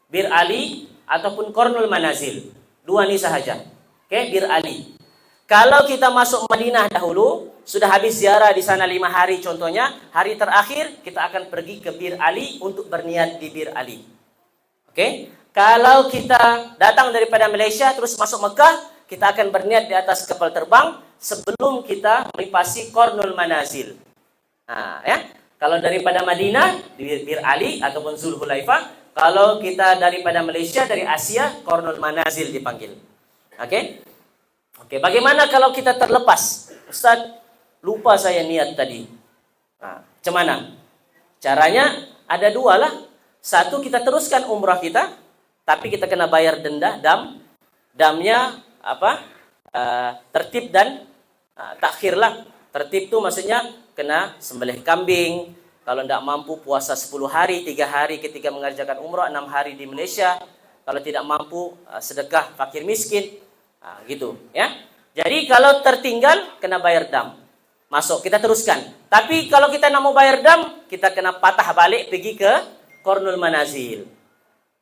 Bir Ali ataupun Qarnul Manazil. Dua ini sahaja. Oke, Bir Ali. Kalau kita masuk Madinah dahulu, sudah habis ziarah di sana 5 hari contohnya, hari terakhir kita akan pergi ke Bir Ali untuk berniat di Bir Ali. Oke? Kalau kita datang daripada Malaysia terus masuk Mekah, kita akan berniat di atas kapal terbang sebelum kita melintasi Qarnul Manazil. Nah, ya. Kalau daripada Madinah di Bir Ali ataupun Zulhulaifah, kalau kita daripada Malaysia dari Asia, Qarnul Manazil dipanggil. Oke? Oke, bagaimana kalau kita terlepas? Ustaz, lupa saya niat tadi. Nah, macam mana? Caranya ada dua lah. Satu, kita teruskan umrah kita, tapi kita kena bayar denda, damnya apa? Tertib dan takhir lah. Tertib itu maksudnya kena sembelih kambing. Kalau tidak mampu puasa 10 hari, 3 hari ketika mengerjakan umrah, 6 hari di Malaysia. Kalau tidak mampu sedekah fakir miskin. Nah, gitu ya. Jadi kalau tertinggal kena bayar dam. Masuk kita teruskan. Tapi kalau kita nak mau bayar dam, kita kena patah balik pergi ke Qarnul Manazil.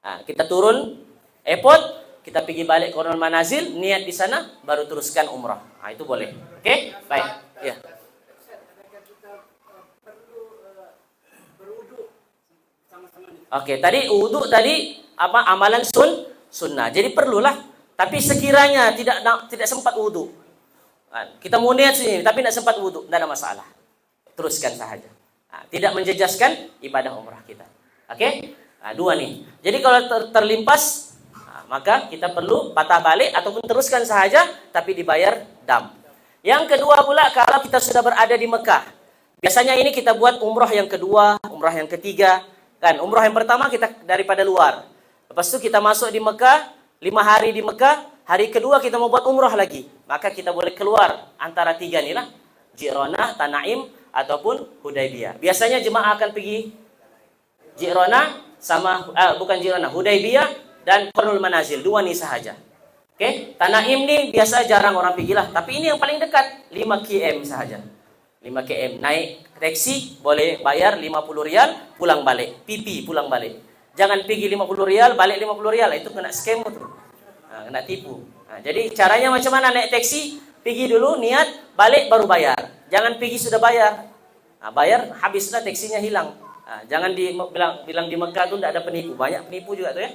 Nah, kita turun airport, kita pergi balik Qarnul Manazil, niat di sana baru teruskan umrah. Nah, itu boleh. Oke? Baik. Ya. Oke, tadi wudu tadi apa amalan sunnah. Jadi perlulah. Tapi sekiranya tidak sempat wudu, kita mau niat sini, tapi tidak sempat wudu, tidak ada masalah. Teruskan sahaja. Tidak menjejaskan ibadah umrah kita. Oke? Dua nih. Jadi kalau terlimpas, maka kita perlu patah balik ataupun teruskan sahaja, tapi dibayar dam. Yang kedua pula, kalau kita sudah berada di Mekah, biasanya ini kita buat umrah yang kedua, umrah yang ketiga. Kan, umrah yang pertama kita daripada luar. Lepas itu kita masuk di Mekah. 5 hari di Mekah, hari kedua kita mau buat umrah lagi. Maka kita boleh keluar antara 3 inilah. Jiranah, Tanaim, ataupun Hudaybiyah. Biasanya jemaah akan pergi Ji'rana sama bukan Ji'rana, Hudaybiyah dan Qarnul Manazil, 2 nih sahaja. Oke, Tanaim nih biasa jarang orang pergi lah, tapi ini yang paling dekat, 5 km sahaja. 5 km, naik taksi boleh bayar 50 rial, pulang balik, PP pulang balik. Jangan pergi 50 rial, balik 50 rial, itu kena scam tuh. Kena tipu. Jadi caranya macam mana naik taksi? Pergi dulu niat, balik baru bayar. Jangan pergi sudah bayar. Bayar habislah taksinya hilang. Jangan bilang di Mekah tu tidak ada penipu. Banyak penipu juga tu ya.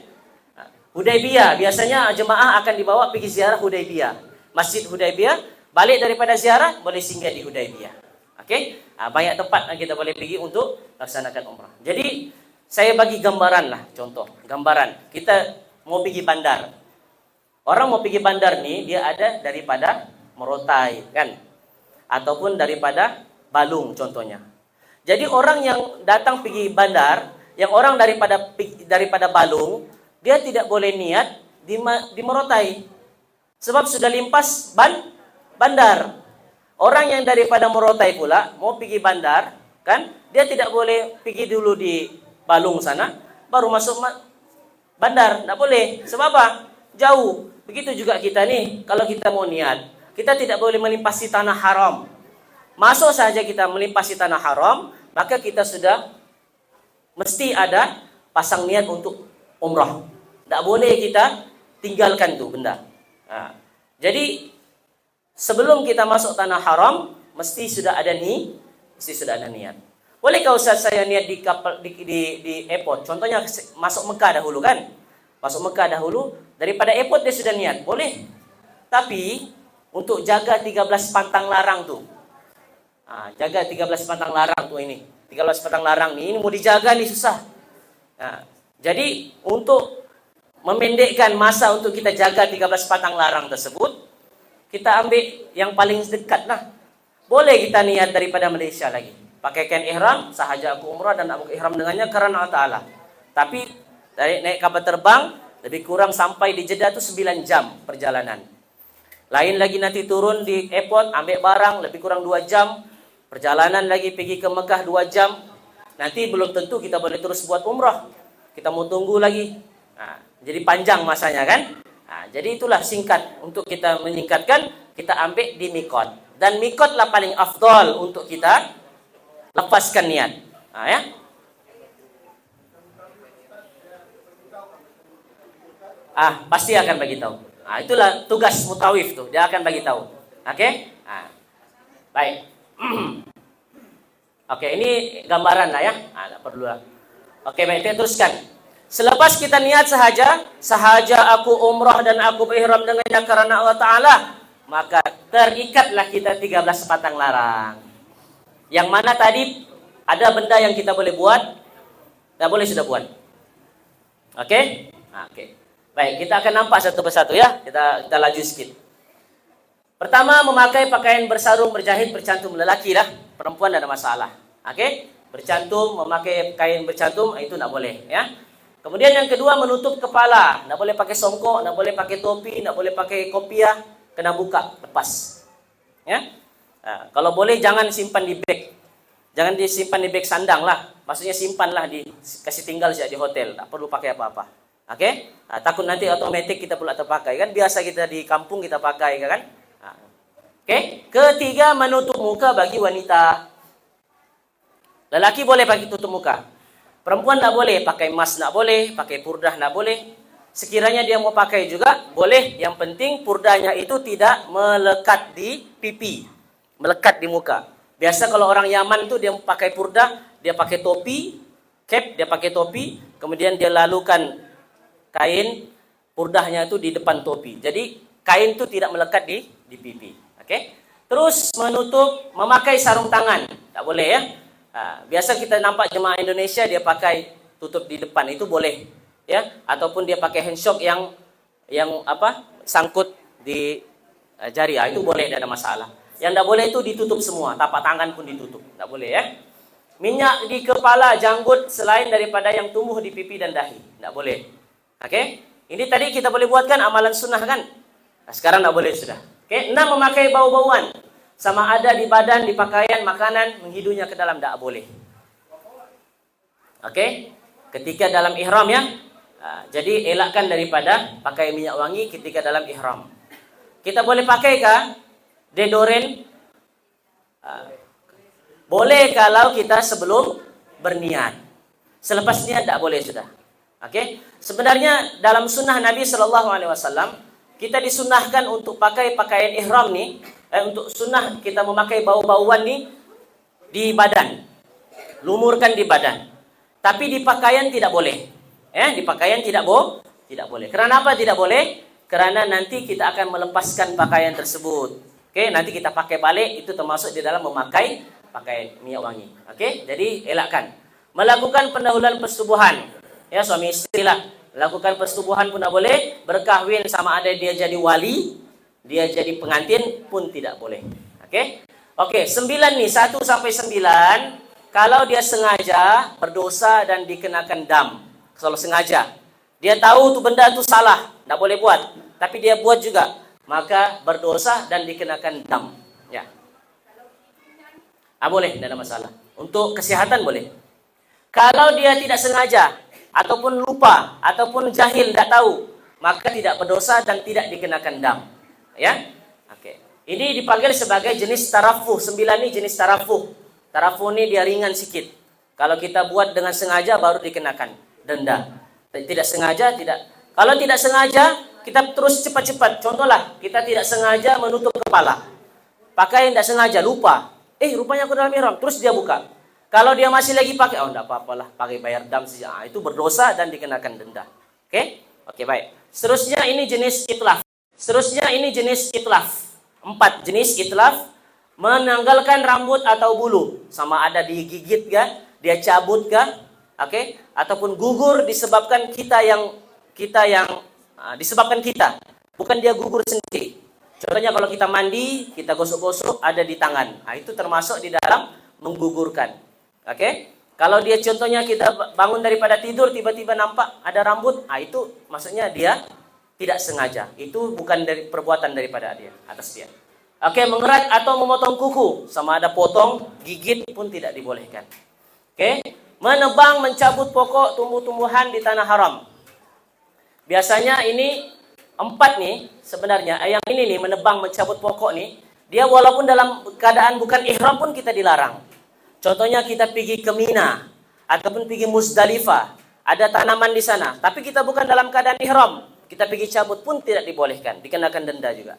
Hudaybiyah, biasanya jemaah akan dibawa pergi ziarah Hudaybiyah. Masjid Hudaybiyah, balik daripada ziarah boleh singgah di Hudaybiyah. Okey? Banyak tempat yang kita boleh pergi untuk laksanakan umrah. Jadi saya bagi gambaran lah, contoh, gambaran. Kita mau pergi bandar. Orang mau pergi bandar ni dia ada daripada Morotai kan? Ataupun daripada Balung contohnya. Jadi orang yang datang pergi bandar, yang orang daripada Balung, dia tidak boleh niat di Morotai. Sebab sudah limpas bandar. Orang yang daripada Morotai pula mau pergi bandar, kan? Dia tidak boleh pergi dulu di Balung sana, baru masuk bandar. Tidak boleh. Sebab apa? Jauh. Begitu juga kita nih, kalau kita mau niat, kita tidak boleh melimpasi tanah haram. Masuk saja kita melimpasi tanah haram, maka kita sudah mesti ada pasang niat untuk umrah. Tak boleh kita tinggalkan tu benda. Jadi sebelum kita masuk tanah haram, mesti sudah ada niat. Bolehkah Ustaz saya niat di kapal di airport? Contohnya masuk Mekah dahulu kan? Masuk Mekah dahulu, daripada airport dia sudah niat. Boleh. Tapi untuk jaga 13 pantang larang tu. Jaga 13 pantang larang tu ini. 13 pantang larang ni, ini mau dijaga ni susah. Jadi untuk memendekkan masa untuk kita jaga 13 patang larang tersebut, kita ambil yang paling dekat lah. Boleh kita niat daripada Malaysia lagi. Pakaikan ihram, sahaja aku umrah dan aku ihram dengannya karena Allah Ta'ala. Tapi dari naik kapal terbang, lebih kurang sampai di Jeddah tu 9 jam perjalanan. Lain lagi nanti turun di airport, ambil barang, lebih kurang 2 jam. Perjalanan lagi pergi ke Mekah 2 jam. Nanti belum tentu kita boleh terus buat umrah. Kita mau tunggu lagi. Jadi panjang masanya kan. Jadi itulah singkat. Untuk kita menyingkatkan, kita ambil di mikot. Dan mikot lah paling afdol untuk kita lepaskan niat. Ya. Pasti akan bagi tahu. Itulah tugas mutawif tuh. Dia akan bagi tahu. Oke? Baik. Oke, ini gambaran lah ya. Tak perlu lah. Oke, baik, kita teruskan. Selepas kita niat sahaja aku umrah dan aku berihram dengannya karena Allah Ta'ala, maka terikatlah kita 13 patang larang. Yang mana tadi ada benda yang kita boleh buat, tak boleh sudah buat. Oke? Oke. Baik, kita akan nampak satu persatu ya. Kita laju sikit. Pertama, memakai pakaian bersarung, berjahit, bercantum lelaki lah. Perempuan ada masalah. Oke? Bercantum, memakai kain bercantum, itu tak boleh. Ya. Kemudian yang kedua, menutup kepala. Tak boleh pakai songkok, tak boleh pakai topi, tak boleh pakai kopiah. Kena buka, lepas. Ya. Kalau boleh, jangan simpan di beg. Jangan disimpan di beg sandang lah. Maksudnya simpanlah, kasih tinggal saja di hotel. Tak perlu pakai apa-apa. Oke? Takut nanti otomatis kita pula terpakai. Kan biasa kita di kampung kita pakai kan? Oke? Ketiga, menutup muka bagi wanita. Lelaki boleh pakai tutup muka. Perempuan tak boleh, pakai mask tak boleh, pakai purdah tak boleh. Sekiranya dia mau pakai juga, boleh. Yang penting purdahnya itu tidak melekat di pipi. Melekat di muka. Biasa kalau orang Yaman tu dia pakai purdah, dia pakai topi, cap, dia pakai topi, kemudian dia lalukan kain purdahnya itu di depan topi. Jadi kain itu tidak melekat di pipi. Oke? Terus memakai sarung tangan. Tak boleh ya. Biasa kita nampak jemaah Indonesia dia pakai tutup di depan, itu boleh. Ya, ataupun dia pakai handshock yang sangkut di jari. Itu boleh, tidak ada masalah. Yang tak boleh itu ditutup semua, tapak tangan pun ditutup. Tak boleh ya. Minyak di kepala, janggut selain daripada yang tumbuh di pipi dan dahi. Tak boleh. Oke? Ini tadi kita boleh buatkan amalan sunnah kan? Sekarang tak boleh sudah. Oke, 6, memakai bau-bauan. sama ada di badan, di pakaian, makanan, menghidunya ke dalam, tidak boleh. Oke? Ketika dalam ihram ya. Jadi elakkan daripada pakai minyak wangi ketika dalam ihram. Kita boleh pakai kah deodoran? Boleh kalau kita sebelum berniat. Selepas niat tidak boleh sudah. Oke? Sebenarnya dalam sunnah Nabi SAW, kita disunahkan untuk pakai pakaian ihram nih, untuk sunnah kita memakai bau-bauan nih di badan, lumurkan di badan. Tapi di pakaian tidak boleh. Di pakaian tidak boleh. Karena apa tidak boleh? Karena nanti kita akan melepaskan pakaian tersebut. Oke, nanti kita pakai balik, itu termasuk di dalam memakai pakaian minyak wangi. Oke, jadi elakkan. Melakukan pendahuluan persetubuhan. Ya, suami istri lah. Lakukan persetubuhan pun tidak boleh. Berkahwin sama ada dia jadi wali, dia jadi pengantin pun tidak boleh. Oke? Oke, 9 nih, 1 sampai 9. Kalau dia sengaja berdosa dan dikenakan dam. Kalau sengaja. Dia tahu tuh benda itu salah, tidak boleh buat. Tapi dia buat juga. Maka berdosa dan dikenakan dam. Ya. Boleh, tidak ada masalah. Untuk kesehatan boleh. Kalau dia tidak sengaja, ataupun lupa, ataupun jahil, tidak tahu, maka tidak berdosa dan tidak dikenakan dam. Ya, oke. Ini dipanggil sebagai jenis tarafuh. 9 ini jenis tarafuh. Tarafuh ini dia ringan sedikit. Kalau kita buat dengan sengaja baru dikenakan denda. Tidak sengaja tidak. Kalau tidak sengaja kita terus cepat-cepat. Contohlah kita tidak sengaja menutup kepala. Pakai tidak sengaja lupa. Rupanya aku dalam ihram. Terus dia buka. Kalau dia masih lagi pakai, tidak apa-apalah, pakai bayar dam saja. Itu berdosa dan dikenakan denda. Oke? Oke, baik. Seterusnya ini jenis itlaf. 4 jenis itlaf. Menanggalkan rambut atau bulu. Sama ada digigit kah? Dia cabut kah? Oke? Ataupun gugur disebabkan disebabkan kita. Bukan dia gugur sendiri. Contohnya kalau kita mandi, kita gosok-gosok ada di tangan. Itu termasuk di dalam menggugurkan. Oke? Kalau dia contohnya kita bangun daripada tidur tiba-tiba nampak ada rambut, itu maksudnya dia tidak sengaja. Itu bukan dari perbuatan daripada dia, atas dia. Oke, mengerat atau memotong kuku, sama ada potong, gigit pun tidak dibolehkan. Oke? Menebang, mencabut pokok tumbuh-tumbuhan di tanah haram. Biasanya ini 4 nih sebenarnya. Yang ini nih menebang, mencabut pokok nih, dia walaupun dalam keadaan bukan ihram pun kita dilarang. Contohnya kita pergi ke Mina ataupun pergi Musdalifah, ada tanaman di sana, tapi kita bukan dalam keadaan ihram, kita pergi cabut pun tidak dibolehkan, dikenakan denda juga.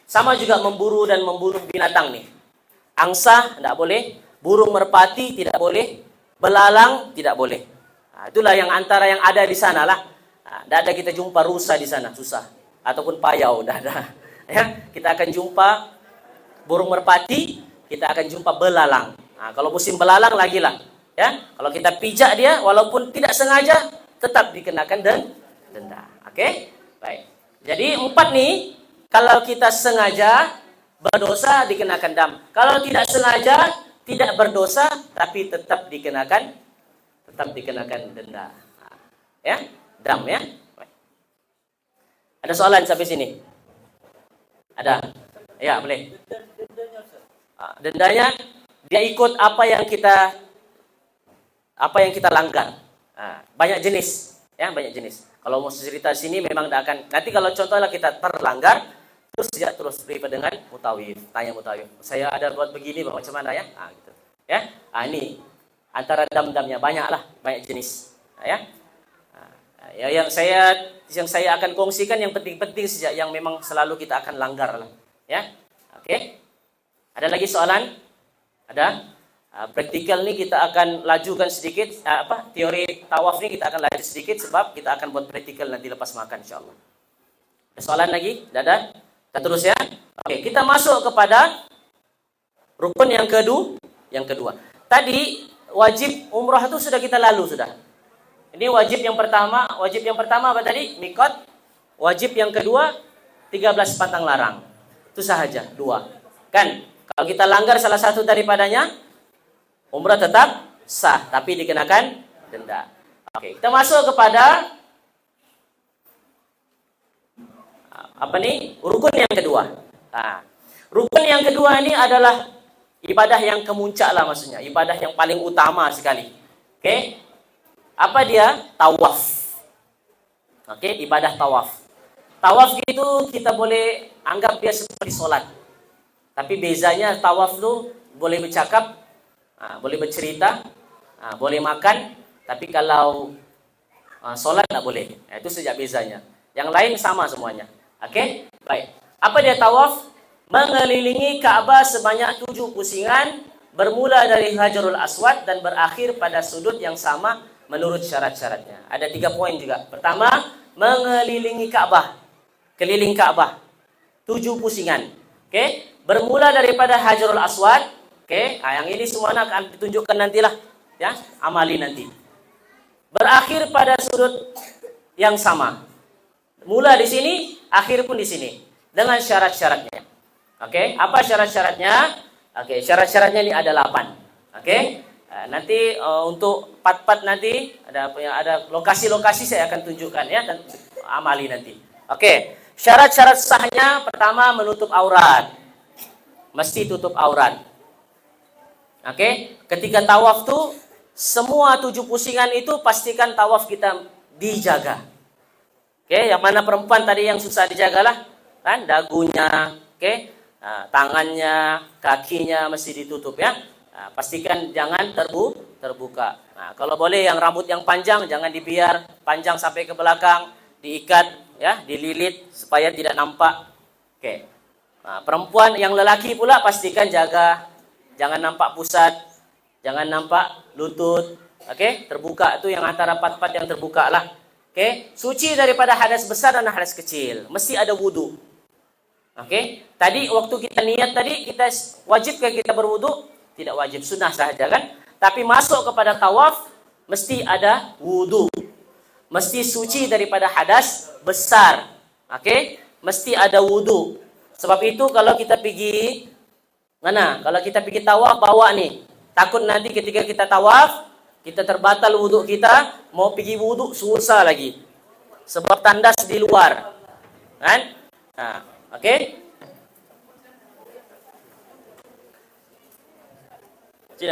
Sama juga memburu dan membunuh binatang nih. Angsa tidak boleh, burung merpati tidak boleh, belalang tidak boleh. Itulah yang antara yang ada di sana lah. Tidak ada kita jumpa rusa di sana, susah. Ataupun payau, tidak ada. Kita akan jumpa burung merpati, kita akan jumpa belalang. Kalau musim belalang lagi lah. Kalau kita pijak dia, walaupun tidak sengaja, tetap dikenakan denda. Oke? Baik. Jadi 4 nih, kalau kita sengaja berdosa dikenakan dam. Kalau tidak sengaja tidak berdosa tapi tetap dikenakan denda. Dam ya. Ada soalan sampai sini? Ada? Ya, boleh. Dendanya dia ikut apa yang kita langgar. Banyak jenis, banyak jenis. Kalau mau cerita sini memang tidak akan. Nanti kalau contohnya kita terlanggar, terus beribadah dengan mutawif, tanya mutawif. Saya ada buat begini, macam mana ya? Gitu. Ini antara dam-damnya banyak jenis. Yang saya akan kongsikan yang penting-penting saja, yang memang selalu kita akan langgar lah. Oke. Ada lagi soalan? Ada? Praktikal nih kita akan lajukan sedikit, teori tawaf nih kita akan laju sedikit sebab kita akan buat praktikal nanti lepas makan insyaallah. Ada soalan lagi? Tidak ada? Kita terus ya. Oke, kita masuk kepada rukun yang kedua. Tadi wajib umrah itu sudah kita lalu sudah. Ini wajib yang pertama apa tadi? Mikot. Wajib yang kedua 13 pantang larang. Itu sahaja, 2. Kan? Kalau kita langgar salah satu daripadanya, umrah tetap sah, tapi dikenakan denda. Oke, kita masuk kepada rukun yang kedua. Rukun yang kedua ini adalah ibadah yang kemuncak lah maksudnya, ibadah yang paling utama sekali. Oke? Apa dia? Tawaf. Oke, ibadah tawaf. Tawaf itu kita boleh anggap dia seperti sholat. Tapi bezanya tawaf itu boleh bercakap, boleh bercerita, boleh makan. Tapi kalau sholat tak boleh. Itu sejak bezanya. Yang lain sama semuanya. Oke? Baik. Apa dia tawaf? Mengelilingi Ka'bah sebanyak 7 pusingan, bermula dari Hajarul Aswad dan berakhir pada sudut yang sama menurut syarat-syaratnya. Ada 3 poin juga. Pertama, mengelilingi Ka'bah. Keliling Ka'bah. 7 pusingan. Oke? Bermula daripada Hajarul Aswad. Oke? Yang ini semua akan ditunjukkan nantilah. Ya, amali nanti. Berakhir pada sudut yang sama. Mula di sini, akhir pun di sini. Dengan syarat-syaratnya. Oke, apa syarat-syaratnya? Oke, syarat-syaratnya ini ada 8. Oke, nanti untuk part-part nanti ada lokasi-lokasi saya akan tunjukkan ya dan amali nanti. Oke, syarat-syarat sahnya pertama menutup aurat, mesti tutup aurat. Oke, ketika tawaf tuh semua 7 pusingan itu pastikan tawaf kita dijaga. Oke, yang mana perempuan tadi yang susah dijagalah, kan dagunya, oke. Tangannya, kakinya mesti ditutup ya. Pastikan jangan terbuka. Kalau boleh yang rambut yang panjang jangan dibiar panjang sampai ke belakang, diikat ya, dililit supaya tidak nampak. Oke. Perempuan yang lelaki pula pastikan jaga jangan nampak pusat, jangan nampak lutut. Oke, terbuka itu yang antara part-part yang terbuka lah. Oke, suci daripada hadas besar dan hadas kecil. Mesti ada wudu. Oke, tadi waktu kita niat tadi kita wajibkah kita berwudu? Tidak wajib, sunnah saja kan? Tapi masuk kepada tawaf mesti ada wudu. Mesti suci daripada hadas besar. Oke, mesti ada wudu. Sebab itu kalau kita pergi mana? Kalau kita pergi tawaf bawa nih. Takut nanti ketika kita tawaf kita terbatal wudu kita, mau pergi wudu susah lagi. Sebab tandas di luar. Kan? Oke? Sini.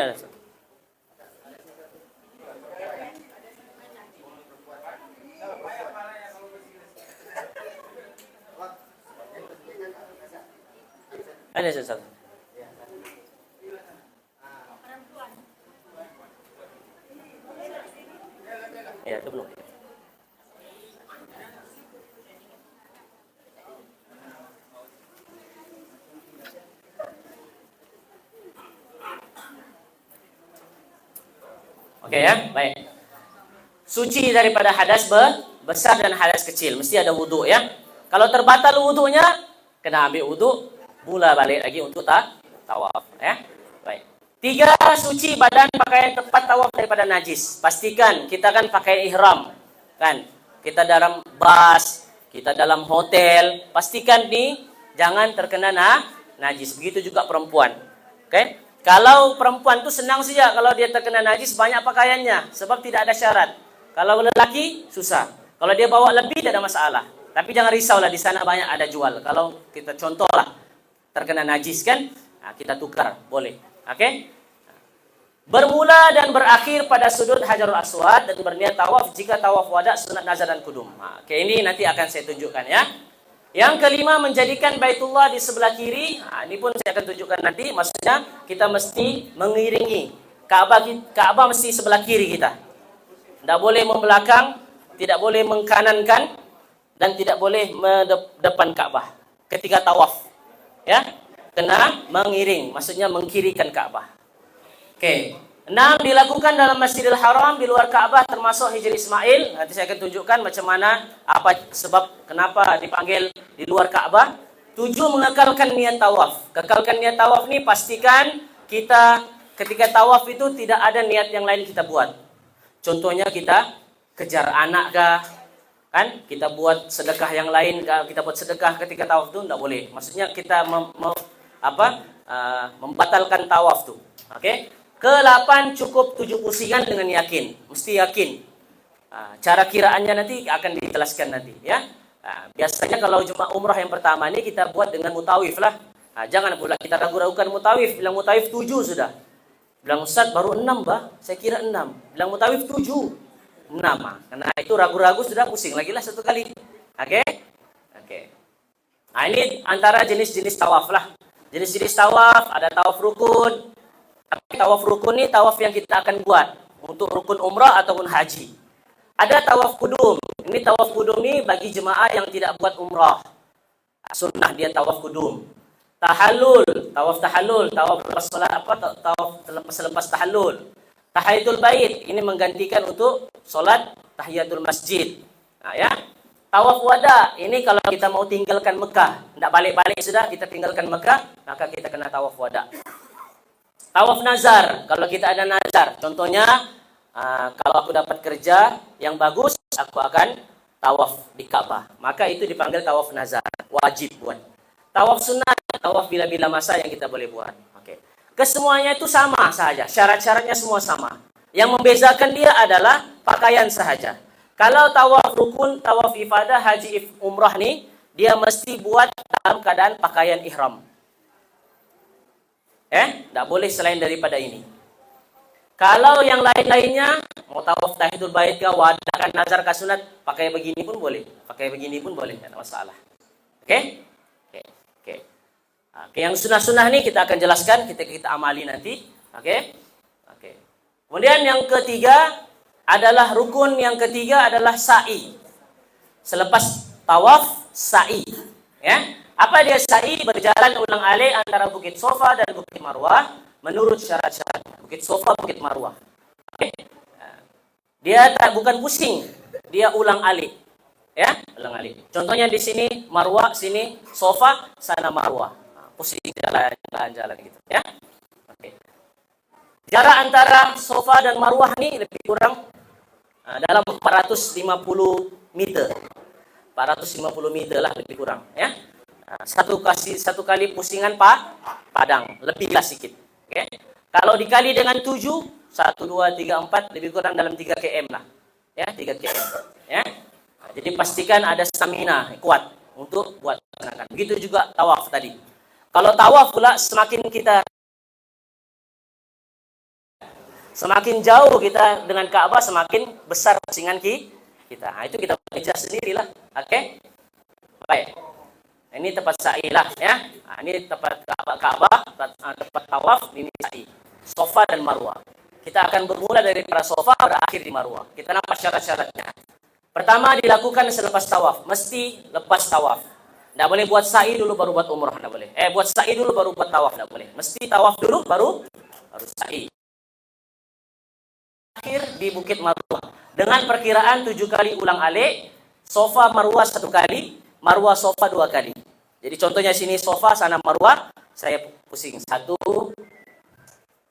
Ada satu. Ya, itu belum. Oke ya, baik. Suci daripada hadas besar dan hadas kecil, mesti ada wudu ya. Kalau terbatal wudunya, kena ambil wudu, mula balik lagi untuk tawaf ya. Baik. 3, suci badan pakaian tempat tawaf daripada najis. Pastikan kita kan pakai ihram, kan? Kita dalam bus, kita dalam hotel, pastikan nih jangan terkena najis. Begitu juga perempuan. Oke? Kalau perempuan itu senang saja kalau dia terkena najis banyak pakaiannya sebab tidak ada syarat. Kalau lelaki susah. Kalau dia bawa lebih tidak ada masalah. Tapi jangan risaulah di sana banyak ada jual. Kalau kita contohlah terkena najis kan, kita tukar boleh. Oke? Bermula dan berakhir pada sudut Hajarul Aswad dan berniat tawaf jika tawaf wada, sunat nazar dan kudum. Oke, ini nanti akan saya tunjukkan ya. Yang kelima, menjadikan Baitullah di sebelah kiri. Ini pun saya akan tunjukkan nanti. Maksudnya kita mesti mengiringi Ka'bah mesti sebelah kiri kita. Tidak boleh membelakang, tidak boleh mengkanankan, dan tidak boleh mendepan Ka'bah ketika tawaf. Ya, kena mengiring, maksudnya mengkirikan Ka'bah. Oke. 6, dilakukan dalam Masjidil Haram di luar Ka'bah termasuk Hijr Ismail. Nanti saya akan tunjukkan macam mana, apa sebab kenapa dipanggil di luar Ka'bah. 7, mengekalkan niat tawaf. Kekalkan niat tawaf ni pastikan kita ketika tawaf itu tidak ada niat yang lain kita buat. Contohnya kita kejar anak kah? Kan? Kita buat sedekah yang lain kah? Kita buat sedekah ketika tawaf itu tidak boleh. Maksudnya kita membatalkan tawaf tu. Okey? Ke-8, cukup 7 pusingan dengan yakin. Mesti yakin. Cara kiraannya nanti akan dijelaskan nanti ya. Biasanya kalau cuma umrah yang pertama ini kita buat dengan mutawif lah. Jangan pula kita ragu-ragukan mutawif. Bilang mutawif 7 sudah. Bilang Ustaz baru 6 bah. Saya kira 6. Bilang mutawif 7. 6. Karena itu ragu-ragu sudah pusing lagi lah satu kali. Oke? Oke. Nah, ini antara jenis-jenis tawaf lah. Jenis-jenis tawaf, ada tawaf rukun. Tapi tawaf rukun ini tawaf yang kita akan buat untuk rukun umrah ataupun haji. Ada tawaf kudum. Ini tawaf kudum ini bagi jemaah yang tidak buat umrah. Sunnah dia tawaf kudum. Tahallul, tawaf tahallul, tawaf lepas salat tawaf selepas tahallul. Tahiyatul bait, ini menggantikan untuk salat tahiyatul masjid. Nah, ya. Tawaf wada, ini kalau kita mau tinggalkan Mekah, tidak balik-balik sudah, kita tinggalkan Mekah, maka kita kena tawaf wada. Tawaf nazar, kalau kita ada nazar, contohnya kalau aku dapat kerja yang bagus, aku akan tawaf di Ka'bah. Maka itu dipanggil tawaf nazar, wajib buat. Tawaf sunnah, tawaf bila-bila masa yang kita boleh buat. Oke. Kesemuanya itu sama saja, syarat-syaratnya semua sama. Yang membezakan dia adalah pakaian sahaja. Kalau tawaf rukun, tawaf ifadah, haji, umrah nih, dia mesti buat dalam keadaan pakaian ihram. Tidak boleh selain daripada ini. Kalau yang lain-lainnya, mau tawaf tahiyatul bait kah, wadakan nazar kah sunat, pakai begini pun boleh. Pakai begini pun boleh, tidak masalah. Oke? Oke. Yang sunnah-sunnah nih kita akan jelaskan, kita amali nanti. Oke? Kemudian yang ketiga adalah rukun, yang ketiga adalah sa'i. Selepas tawaf, sa'i. Ya. Apa dia sa'i? Berjalan ulang-alik antara Bukit Sofa dan Bukit Marwah menurut syarat-syarat. Bukit Sofa, Bukit Marwah. Okay. Dia bukan pusing, dia ulang-alik. Ya, ulang-alik. Contohnya di sini Marwah, sini Sofa, sana Marwah. Pusing jalan-jalan gitu, ya. Oke. Jarak antara Sofa dan Marwah ini lebih kurang dalam 450 meter. 450 meter lah lebih kurang, ya. Satu kali pusingan padang, lebihlah sedikit. Okay? Kalau dikali dengan 7, 1, 2, 3, 4, lebih kurang dalam 3 km lah. Ya, 3 km. Ya. Jadi pastikan ada stamina kuat untuk buat laksanakan. Begitu juga tawaf tadi. Kalau tawaf pula semakin jauh kita dengan Ka'bah, semakin besar pusingan kita. Nah, itu kita belajar sendirilah. Oke? Baik. Ini tempat sa'i lah, ya. Nah, ini tempat Ka'bah, tempat tawaf, ini sa'i. Sofa dan Marwah. Kita akan bermula dari para Sofa, berakhir di Marwah. Kita nampak syarat-syaratnya. Pertama dilakukan selepas tawaf, mesti lepas tawaf. Tidak boleh buat sa'i dulu baru buat umrah, tidak boleh. Buat sa'i dulu baru buat tawaf, tidak boleh. Mesti tawaf dulu baru sa'i. Akhir di Bukit Marwah. Dengan perkiraan 7 kali ulang-alik, Sofa Marwah 1 kali, Marwah Sofa 2 kali. Jadi contohnya sini Sofa, sana Marwah, saya pusing 1.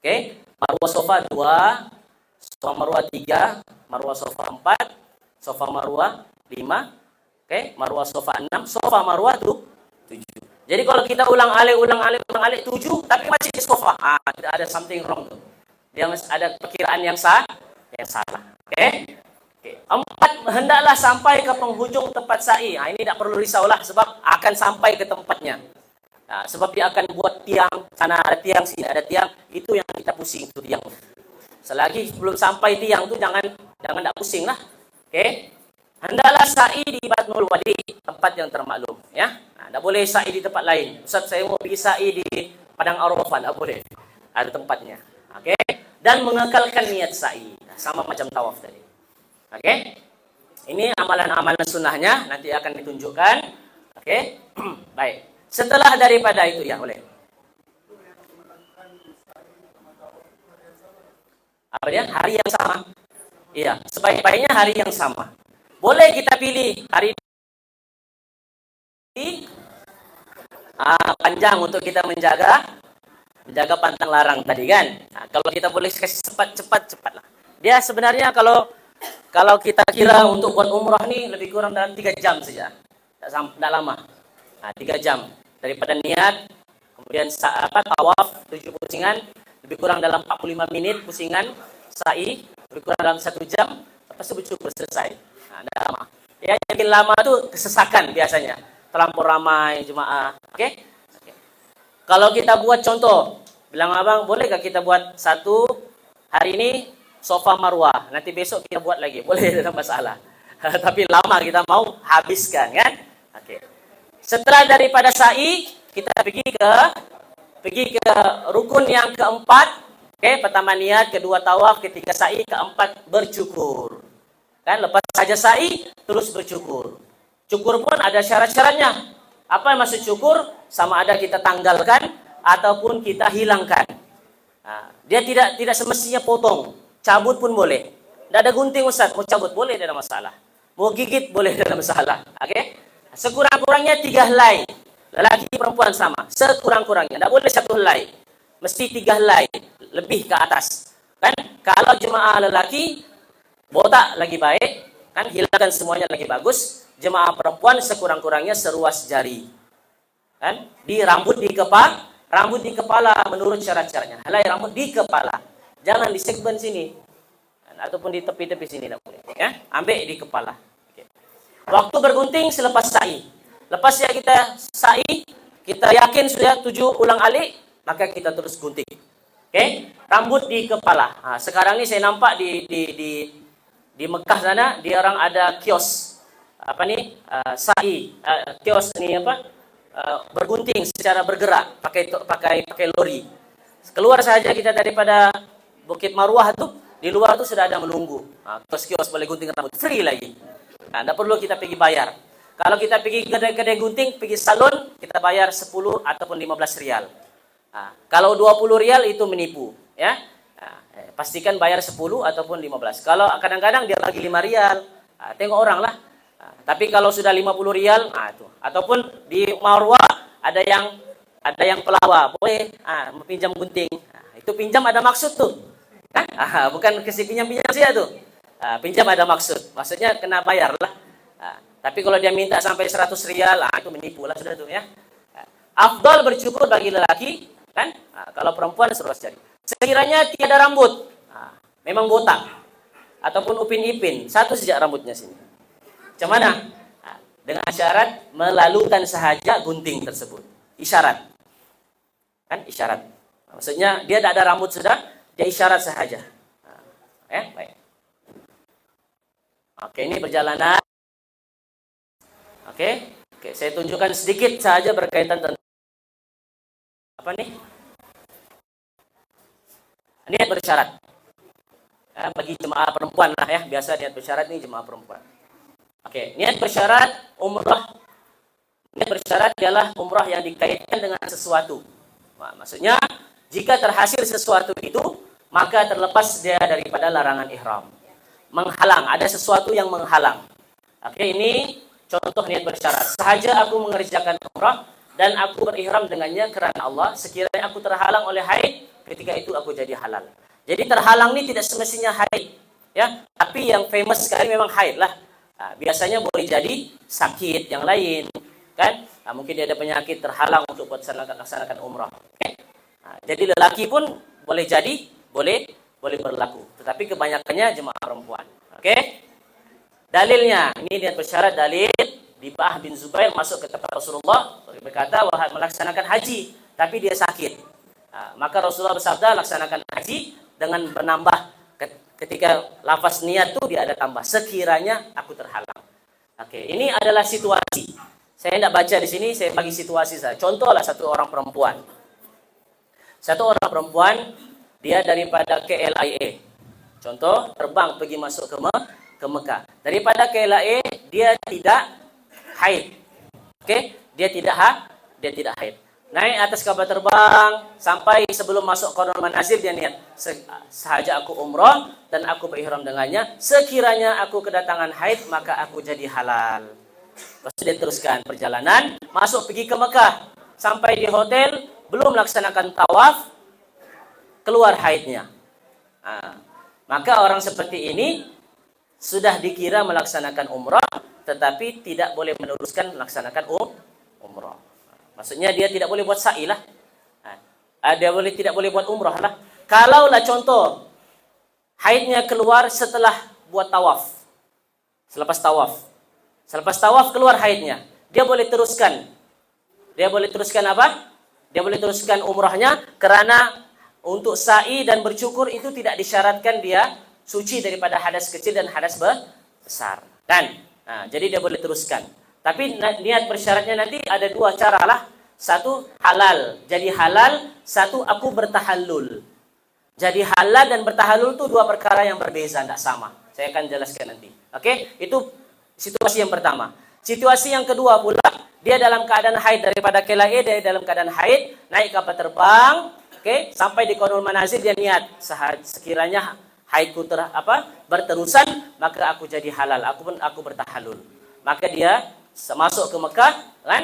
Oke, Marwah Sofa 2, Sofa Marwah 3, Marwah Sofa 4, Sofa Marwah 5, oke, Marwah Sofa 6, Sofa Marwah 7. Jadi kalau kita ulang-alik 7, tapi masih di Sofa, ada something wrong tuh. Yang ada perkiraan yang salah. Oke. 4, hendaklah sampai ke penghujung tempat sa'i. Ini tidak perlu risaulah sebab akan sampai ke tempatnya. Sebab dia akan buat tiang, sana ada tiang, sini ada tiang. Itu yang kita pusing, itu tiang. Selagi belum sampai tiang itu jangan tak pusing lah. Oke. Hendaklah sa'i di Batnul Wadi, tempat yang termaklum, ya. Tak boleh sa'i di tempat lain. Ustaz, saya mau pergi sa'i di Padang Arafah, tak boleh. Ada tempatnya. Oke. Dan mengekalkan niat sa'i. Sama macam tawaf tadi. Oke, ini amalan-amalan sunnahnya nanti akan ditunjukkan. Oke, baik. Setelah daripada itu ya boleh. Apa dia? Hari yang sama. Iya, sebaik-baiknya hari yang sama. Boleh kita pilih hari panjang untuk kita menjaga pantang larang tadi kan. Kalau kita boleh kasih cepat lah. Dia sebenarnya kalau kita kira untuk buat umrah nih lebih kurang dalam 3 jam saja. Tidak lama. 3 jam. Daripada niat, kemudian tawaf 7 pusingan, lebih kurang dalam 45 menit pusingan, sa'i, lebih kurang dalam 1 jam, lepas itu cukup selesai. Tidak lama. Ya, yang lama itu kesesakan biasanya. Terlampau ramai jemaah. Oke? Kalau kita buat contoh, bilang abang, bolehkah kita buat satu hari ini sofa marwah, nanti besok kita buat lagi, boleh, tidak masalah. Tapi lama kita mau habiskan, kan? Oke. Setelah daripada sa'i, kita pergi ke rukun yang keempat. Oke, pertama niat, kedua tawaf, ketiga sa'i, keempat bercukur. Kan, lepas saja sa'i, terus bercukur. Cukur pun ada syarat-syaratnya. Apa yang maksud cukur? Sama ada kita tanggalkan ataupun kita hilangkan. Nah, dia tidak semestinya potong, cabut pun boleh. Tidak ada gunting Ustaz, mau cabut boleh, tidak ada masalah. Mau gigit boleh, tidak ada masalah. Oke? Sekurang-kurangnya 3 helai. Lelaki perempuan sama, sekurang-kurangnya. Tidak boleh 1 helai. Mesti 3 helai, lebih ke atas. Kan? Kalau jemaah lelaki botak lagi baik, kan hilangkan semuanya lagi bagus. Jemaah perempuan sekurang-kurangnya seruas jari. Kan? Di rambut di kepala menurut syarat-syaratnya. Helai rambut di kepala. Jangan di segmen sini. Ataupun di tepi-tepi sini tidak boleh. Ya? Ambil di kepala. Oke. Waktu bergunting selepas sa'i. Lepas ya kita sa'i, kita yakin sudah 7 ulang alik, maka kita terus gunting. Oke? Rambut di kepala. Nah, sekarang ini saya nampak di Mekah sana, dia orang ada kios. Sa'i, kios ini bergunting secara bergerak pakai lori. Keluar saja kita daripada Bukit Marwah itu, di luar itu sudah ada menunggu. Kios-kios boleh gunting rambut free lagi. Nah, tidak perlu kita pergi bayar. Kalau kita pergi kedai gunting, pergi salon, kita bayar 10 ataupun 15 rial. Nah, kalau 20 rial itu menipu, ya. Nah, pastikan bayar 10 ataupun 15. Kalau kadang-kadang dia bagi 5 rial. Tengok orang lah. Tapi kalau sudah 50 rial, itu. Ataupun di Marwah ada yang pelawa, boleh pinjam gunting. Itu pinjam ada maksud tuh. Kan? Bukan kasih pinjam saja tuh. Pinjam ada maksud. Maksudnya kena bayar lah. Tapi kalau dia minta sampai 100 rial, itu menipu lah sudah tuh, ya. Afdal bercukur bagi lelaki, kan? Kalau perempuan seruas jari. Sekiranya tiada rambut, memang botak ataupun upin-ipin, satu saja rambutnya sini. Macam mana? Dengan syarat melalukan sahaja gunting tersebut. Isyarat. Kan isyarat. Maksudnya dia tidak ada rambut sudah, dia isyarat sahaja. Baik. Oke, ini perjalanan. Oke, saya tunjukkan sedikit saja berkaitan tentang apa nih? Niat bersyarat. Bagi jemaah perempuan lah, ya, biasa niat bersyarat ini jemaah perempuan. Oke, niat bersyarat umrah. Niat bersyarat adalah umrah yang dikaitkan dengan sesuatu. Maksudnya, jika terhasil sesuatu itu, maka terlepas dia daripada larangan ihram. Menghalang, ada sesuatu yang menghalang. Oke, ini contoh niat bersyarat. Sahaja aku mengerjakan umrah dan aku berihram dengannya kerana Allah. Sekiranya aku terhalang oleh haid, ketika itu aku jadi halal. Jadi terhalang ini tidak semestinya haid, ya. Tapi yang famous sekali memang haid lah. Biasanya boleh jadi sakit yang lain, kan? Mungkin dia ada penyakit terhalang untuk laksanakan umrah. Okay? Jadi lelaki pun boleh jadi, boleh berlaku. Tetapi kebanyakannya jemaah perempuan. Oke? Dalilnya, ini niat bersyarat dalil di Ba'ah bin Zubair masuk ke tempat Rasulullah berkata melaksanakan haji, tapi dia sakit. Maka Rasulullah bersabda laksanakan haji dengan menambah ketika lafaz niat itu dia ada tambah sekiranya aku terhalang. Oke, ini adalah situasi. Saya tidak baca di sini, saya bagi situasi saja. Contohlah satu orang perempuan. Satu orang perempuan dia daripada KLIA. Contoh, terbang pergi masuk ke Mekah. Daripada KLIA dia tidak haid. Oke, dia tidak haid. Naik atas kapal terbang sampai sebelum masuk Qadar Manazil dia niat sahaja aku umrah dan aku berihram dengannya, sekiranya aku kedatangan haid maka aku jadi halal. Lepas dia teruskan perjalanan, masuk pergi ke Mekah, sampai di hotel belum melaksanakan tawaf, keluar haidnya. Maka orang seperti ini sudah dikira melaksanakan umrah, tetapi tidak boleh meneruskan melaksanakan umrah. Maksudnya dia tidak boleh buat sa'i lah. Dia tidak boleh buat umrah lah. Kalaulah contoh haidnya keluar setelah buat tawaf. Selepas tawaf keluar haidnya. Dia boleh teruskan. Dia boleh teruskan apa? Dia boleh teruskan umrahnya karena untuk sa'i dan bercukur itu tidak disyaratkan dia suci daripada hadas kecil dan hadas besar. Kan? Nah, jadi dia boleh teruskan. Tapi niat bersyaratnya nanti ada dua cara lah. Satu halal, jadi halal. Satu aku bertahallul. Jadi halal dan bertahallul itu dua perkara yang berbeza, tidak sama. Saya akan jelaskan nanti. Oke? Itu situasi yang pertama. Situasi yang kedua pula, dia dalam keadaan haid daripada kelai, dia dalam keadaan haid, naik kapal terbang, oke, sampai di Qadul Manazil dia niat sekiranya haidku berterusan, maka aku jadi halal, aku bertahallul. Maka dia masuk ke Mekah, kan?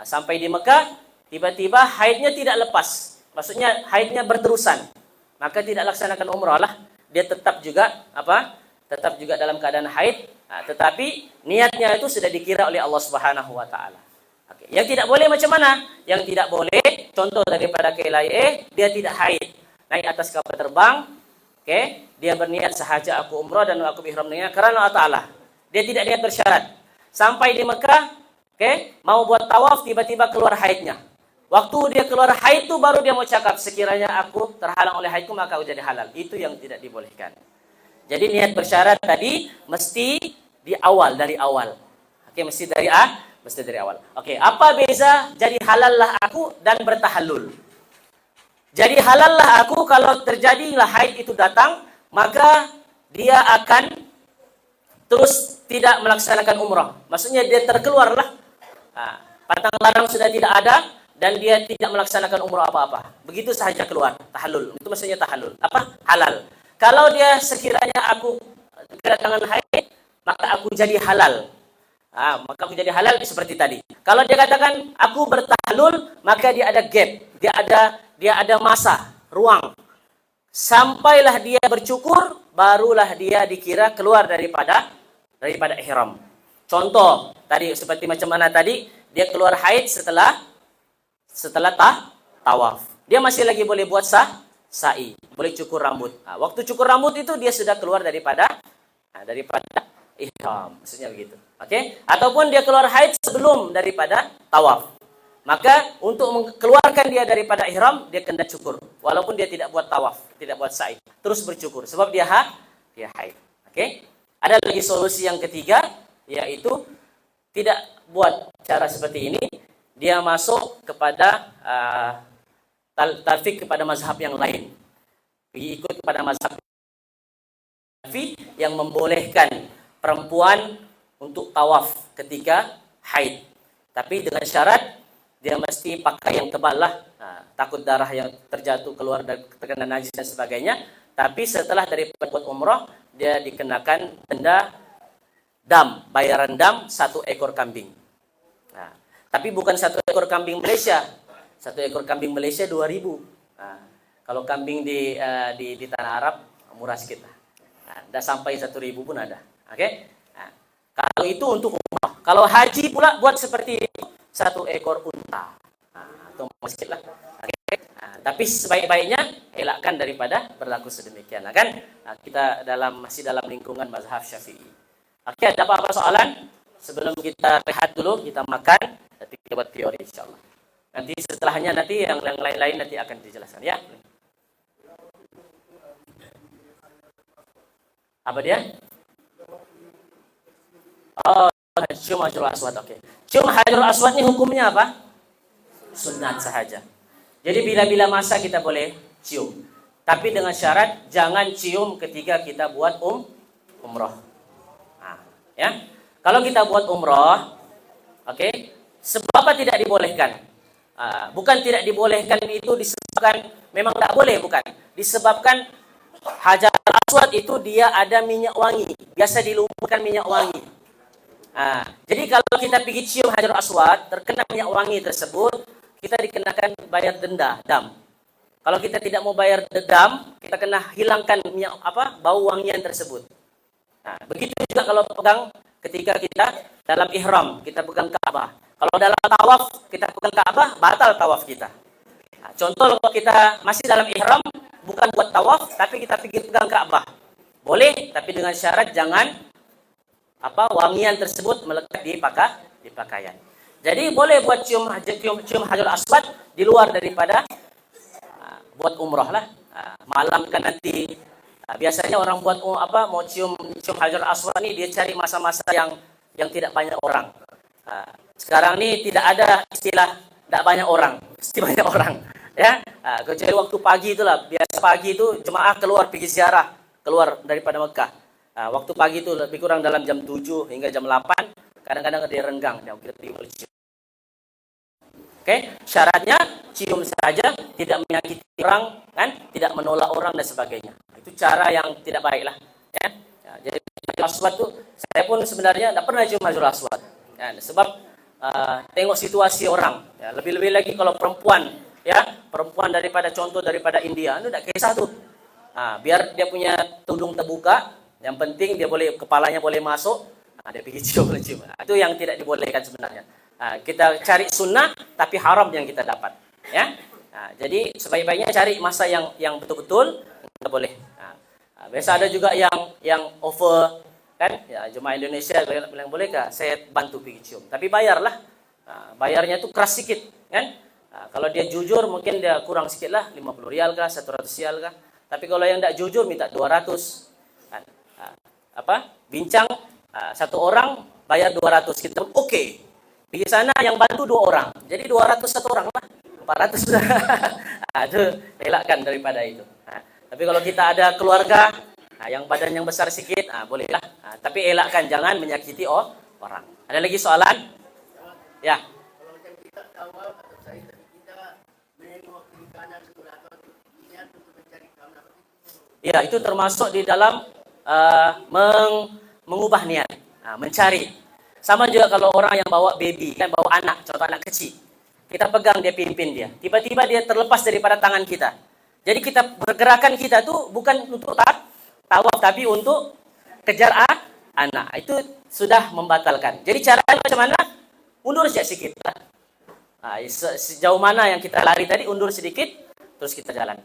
Sampai di Mekah, tiba-tiba haidnya tidak lepas. Maksudnya haidnya berterusan. Maka tidak laksanakan umrah lah. Dia tetap juga Tetap juga dalam keadaan haid, tetapi niatnya itu sudah dikira oleh Allah Subhanahu wa taala. Oke. Yang tidak boleh macam mana? Yang tidak boleh, contoh daripada KLIA, dia tidak haid. Naik atas kapal terbang, oke, dia berniat sahaja aku umrah dan aku ihram dengan karena Allah taala. Dia tidak niat bersyarat. Sampai di Mekah, oke, mau buat tawaf tiba-tiba keluar haidnya. Waktu dia keluar haid itu baru dia mau cakap sekiranya aku terhalang oleh haidku maka aku jadi halal. Itu yang tidak dibolehkan. Jadi niat bersyarat tadi mesti dari awal. Oke, mesti dari awal. Oke, apa beza jadi halallah aku dan bertahallul? Jadi halallah aku kalau terjadilah haid itu datang, maka dia akan terus tidak melaksanakan umrah. Maksudnya dia terkeluarlah. Pantang larang sudah tidak ada dan dia tidak melaksanakan umrah apa-apa. Begitu sahaja keluar, tahallul. Itu maksudnya tahallul. Halal. Kalau dia sekiranya aku kedatangan haid, maka aku jadi halal. Maka aku jadi halal seperti tadi. Kalau dia katakan aku bertahallul, maka dia ada gap, dia ada masa, ruang. Sampailah dia bercukur, barulah dia dikira keluar daripada ihram. Contoh tadi seperti macam mana tadi, dia keluar haid setelah tawaf. Dia masih lagi boleh buat sa'i, boleh cukur rambut. Waktu cukur rambut itu dia sudah keluar daripada ihram, maksudnya begitu. Oke? Ataupun dia keluar haid sebelum daripada tawaf. Maka untuk mengeluarkan dia daripada ihram, dia kena cukur. Walaupun dia tidak buat tawaf, tidak buat sa'i, terus bercukur sebab dia haid. Oke? Ada lagi solusi yang ketiga, yaitu tidak buat cara seperti ini, dia masuk kepada talfik kepada mazhab yang lain. Ikut kepada mazhab yang membolehkan perempuan untuk tawaf ketika haid. Tapi dengan syarat dia mesti pakai yang tebal lah. Takut darah yang terjatuh keluar dan terkena najis dan sebagainya. Tapi setelah dari buat umrah, dia dikenakan denda bayaran dam 1 ekor kambing. Tapi bukan 1 ekor kambing Malaysia. 1 ekor kambing Malaysia 2.000. Kalau kambing di tanah Arab murah sedikit lah. Tidak sampai 1.000 pun ada. Oke? Kalau itu untuk umrah. Kalau haji pula buat seperti itu 1 ekor unta. Atau sedikit lah. Okay? Tapi sebaik-baiknya elakkan daripada berlaku sedemikian. Kan? Kita masih dalam lingkungan mazhab Syafi'i. Oke, ada apa-apa soalan? Sebelum kita rehat dulu, kita makan, nanti kita buat teori insyaallah. Nanti setelahnya yang lain-lain nanti akan dijelaskan ya. Apa dia? Oh, cium hajarul aswad. Oke. Cium hajarul aswad ini hukumnya apa? Sunat sahaja. Jadi bila-bila masa kita boleh cium. Tapi dengan syarat jangan cium ketika kita buat umrah. Ya. Kalau kita buat umrah, oke, sebab apa tidak dibolehkan? Bukan tidak dibolehkan itu disebabkan memang tak boleh, bukan. Disebabkan hajar aswad itu dia ada minyak wangi. Biasa dilumurkan minyak wangi. Jadi kalau kita pergi cium hajar aswad, terkena minyak wangi tersebut, kita dikenakan bayar denda, dam. Kalau kita tidak mau bayar dam, kita kena hilangkan minyak bau wangian tersebut. Begitu juga kalau pegang ketika kita dalam ihram, kita pegang Ka'bah. Kalau dalam tawaf, kita pegang Ka'bah, batal tawaf kita. Contoh kalau kita masih dalam ihram, bukan buat tawaf, tapi kita pergi pegang Ka'bah. Boleh, tapi dengan syarat jangan wangian tersebut melekat di pakaian. Jadi boleh buat cium Hajar Aswad di luar daripada buat umroh lah. Malam kan nanti biasanya orang buat mau cium Hajar Aswad ini dia cari masa-masa yang tidak banyak orang. Sekarang ini tidak ada istilah tidak banyak orang, pasti banyak orang. Ya, kecuali waktu pagi itulah. Biasa pagi itu jemaah keluar pergi ziarah, keluar daripada Mekah. Waktu pagi itu lebih kurang dalam jam 7 hingga jam 8. Kadang-kadang dia renggang, kita boleh cium. Oke, syaratnya cium saja, tidak menyakiti orang, kan? Tidak menolak orang dan sebagainya. Itu cara yang tidak baik lah. Ya. Jadi Hajar Aswad tuh, saya pun sebenarnya tidak pernah cium Hajar Aswad. Ya, sebab tengok situasi orang. Ya, lebih-lebih lagi kalau perempuan, ya perempuan contoh daripada India, itu tidak kisah tuh. Biar dia punya tudung terbuka, yang penting dia kepalanya boleh masuk, dia pergi cium. Itu yang tidak dibolehkan sebenarnya. Kita cari sunnah tapi haram yang kita dapat, ya. Jadi sebaik-baiknya cari masa yang betul-betul kita boleh. Biasa ada juga yang over, kan? Ya, jemaah Indonesia bilang bolehkah saya bantu pergi cium, tapi bayarlah. Bayarnya itu keras sedikit, kan? Kalau dia jujur mungkin dia kurang sedikit lah, 50 rial kah, 100 rial kah. Tapi kalau yang tidak jujur minta 200. Kan? Bincang satu orang bayar 200 kita, oke. Di sana yang bantu 2 orang. Jadi 200 satu orang lah. 400 sudah. Itu elakkan daripada itu. Tapi kalau kita ada keluarga yang badan yang besar sedikit, bolehlah. Tapi elakkan jangan menyakiti orang. Ada lagi soalan? Ya. Kalau kita awal atau saya kita menengok kiri kanan sebelah atau niat untuk mencari kamera. Ya, itu termasuk di dalam mengubah niat, mencari. Sama juga kalau orang yang bawa baby, kan bawa anak, contoh anak kecil. Kita pegang, dia pimpin dia. Tiba-tiba dia terlepas daripada tangan kita. Jadi pergerakan kita tuh bukan untuk tawaf, tapi untuk kejar anak. Itu sudah membatalkan. Jadi caranya macam mana? Undur sedikit. Sejauh mana yang kita lari tadi, undur sedikit, terus kita jalan.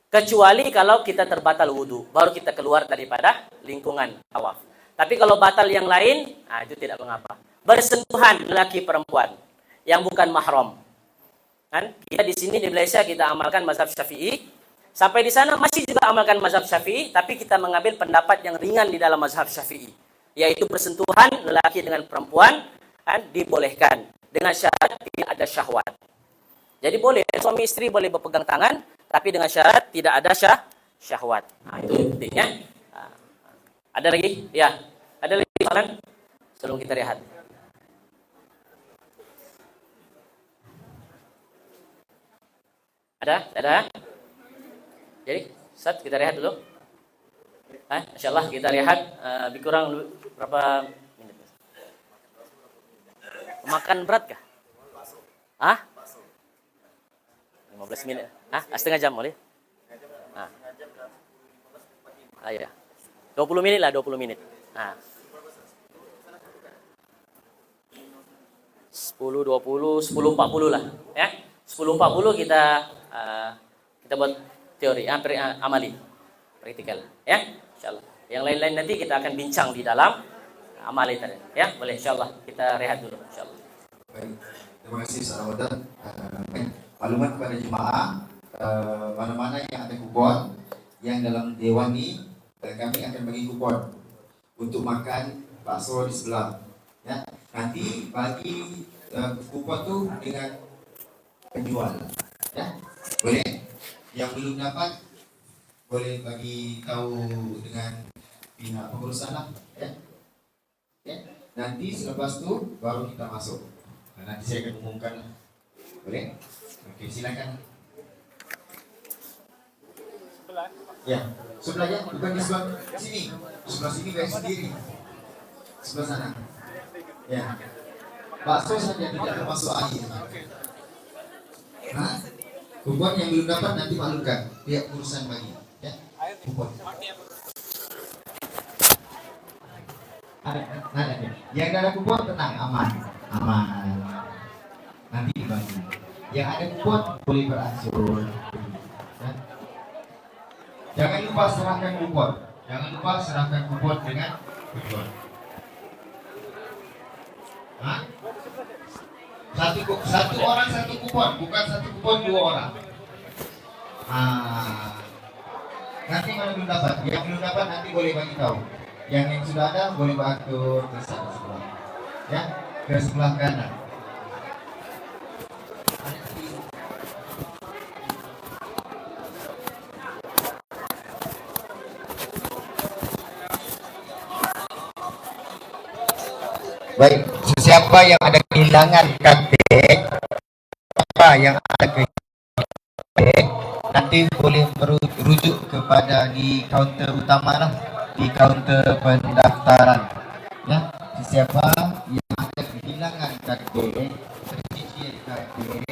Kecuali kalau kita terbatal wudu, baru kita keluar daripada lingkungan tawaf. Tapi kalau batal yang lain, itu tidak mengapa. Bersentuhan lelaki perempuan yang bukan mahram. Kan? Kita di sini di Malaysia kita amalkan mazhab Syafi'i. Sampai di sana masih juga amalkan mazhab Syafi'i, tapi kita mengambil pendapat yang ringan di dalam mazhab Syafi'i, yaitu bersentuhan lelaki dengan perempuan kan dibolehkan dengan syarat tidak ada syahwat. Jadi boleh suami istri boleh berpegang tangan, tapi dengan syarat tidak ada syahwat. Itu pentingnya. Ada lagi? Ya. Ada lagi soalan? Sebelum kita rehat. Ada? Jadi, kita rehat dulu. Insyaallah kita rehat. Lebih kurang berapa menit? Makan berat kah? 15 menit. Setengah jam boleh? Ya. 20 menit lah, 20 menit. 10, 20, 10, 40 lah. Ya. 10, 40 kita buat teori, amali, praktikal. Ya, insyaallah. Yang lain-lain nanti kita akan bincang di dalam amali tadi. Ya, boleh insyaallah. Kita rehat dulu insyaallah. Baik, terima kasih Ustaz Ramadan. Maklumat kepada jemaah, mana-mana yang ada kupon yang dalam dewan ini, kami akan bagi kupon untuk makan bakso di sebelah. Ya, nanti bagi kupon tu dengan penjual. Ya, boleh. Yang belum dapat boleh bagi tahu dengan pihak pengurusan lah. Ya. Nanti selepas tu baru kita masuk. Nanti saya akan umumkan. Boleh? Oke, silakan. Ya, sebelahnya bukan di sebelah sini. Sebelah sini guys sendiri. Sebelah sana. Ya. Bakso saja tidak termasuk air. Kupon yang belum dapat nanti maklumkan pihak urusan bagi. Ya. Kupon. Ada. Yang ada kupon tenang, aman. Nanti dibagi. Yang ada kupon boleh berangsur. Ya. Jangan lupa serahkan kupon dengan tujuan. Satu orang satu kupon, bukan satu kupon 2 orang. Nanti mana belum dapat, yang belum dapat nanti boleh bagi tahu. Yang sudah ada boleh bantu ke sebelah, ya, ke sebelah kanan. Baik, siapa yang ada kehilangan KTP, apa yang ada KTP, nanti boleh merujuk kepada di kaunter utama lah, di kaunter pendaftaran. Ya, siapa yang ada kehilangan KTP, tercicil KTP,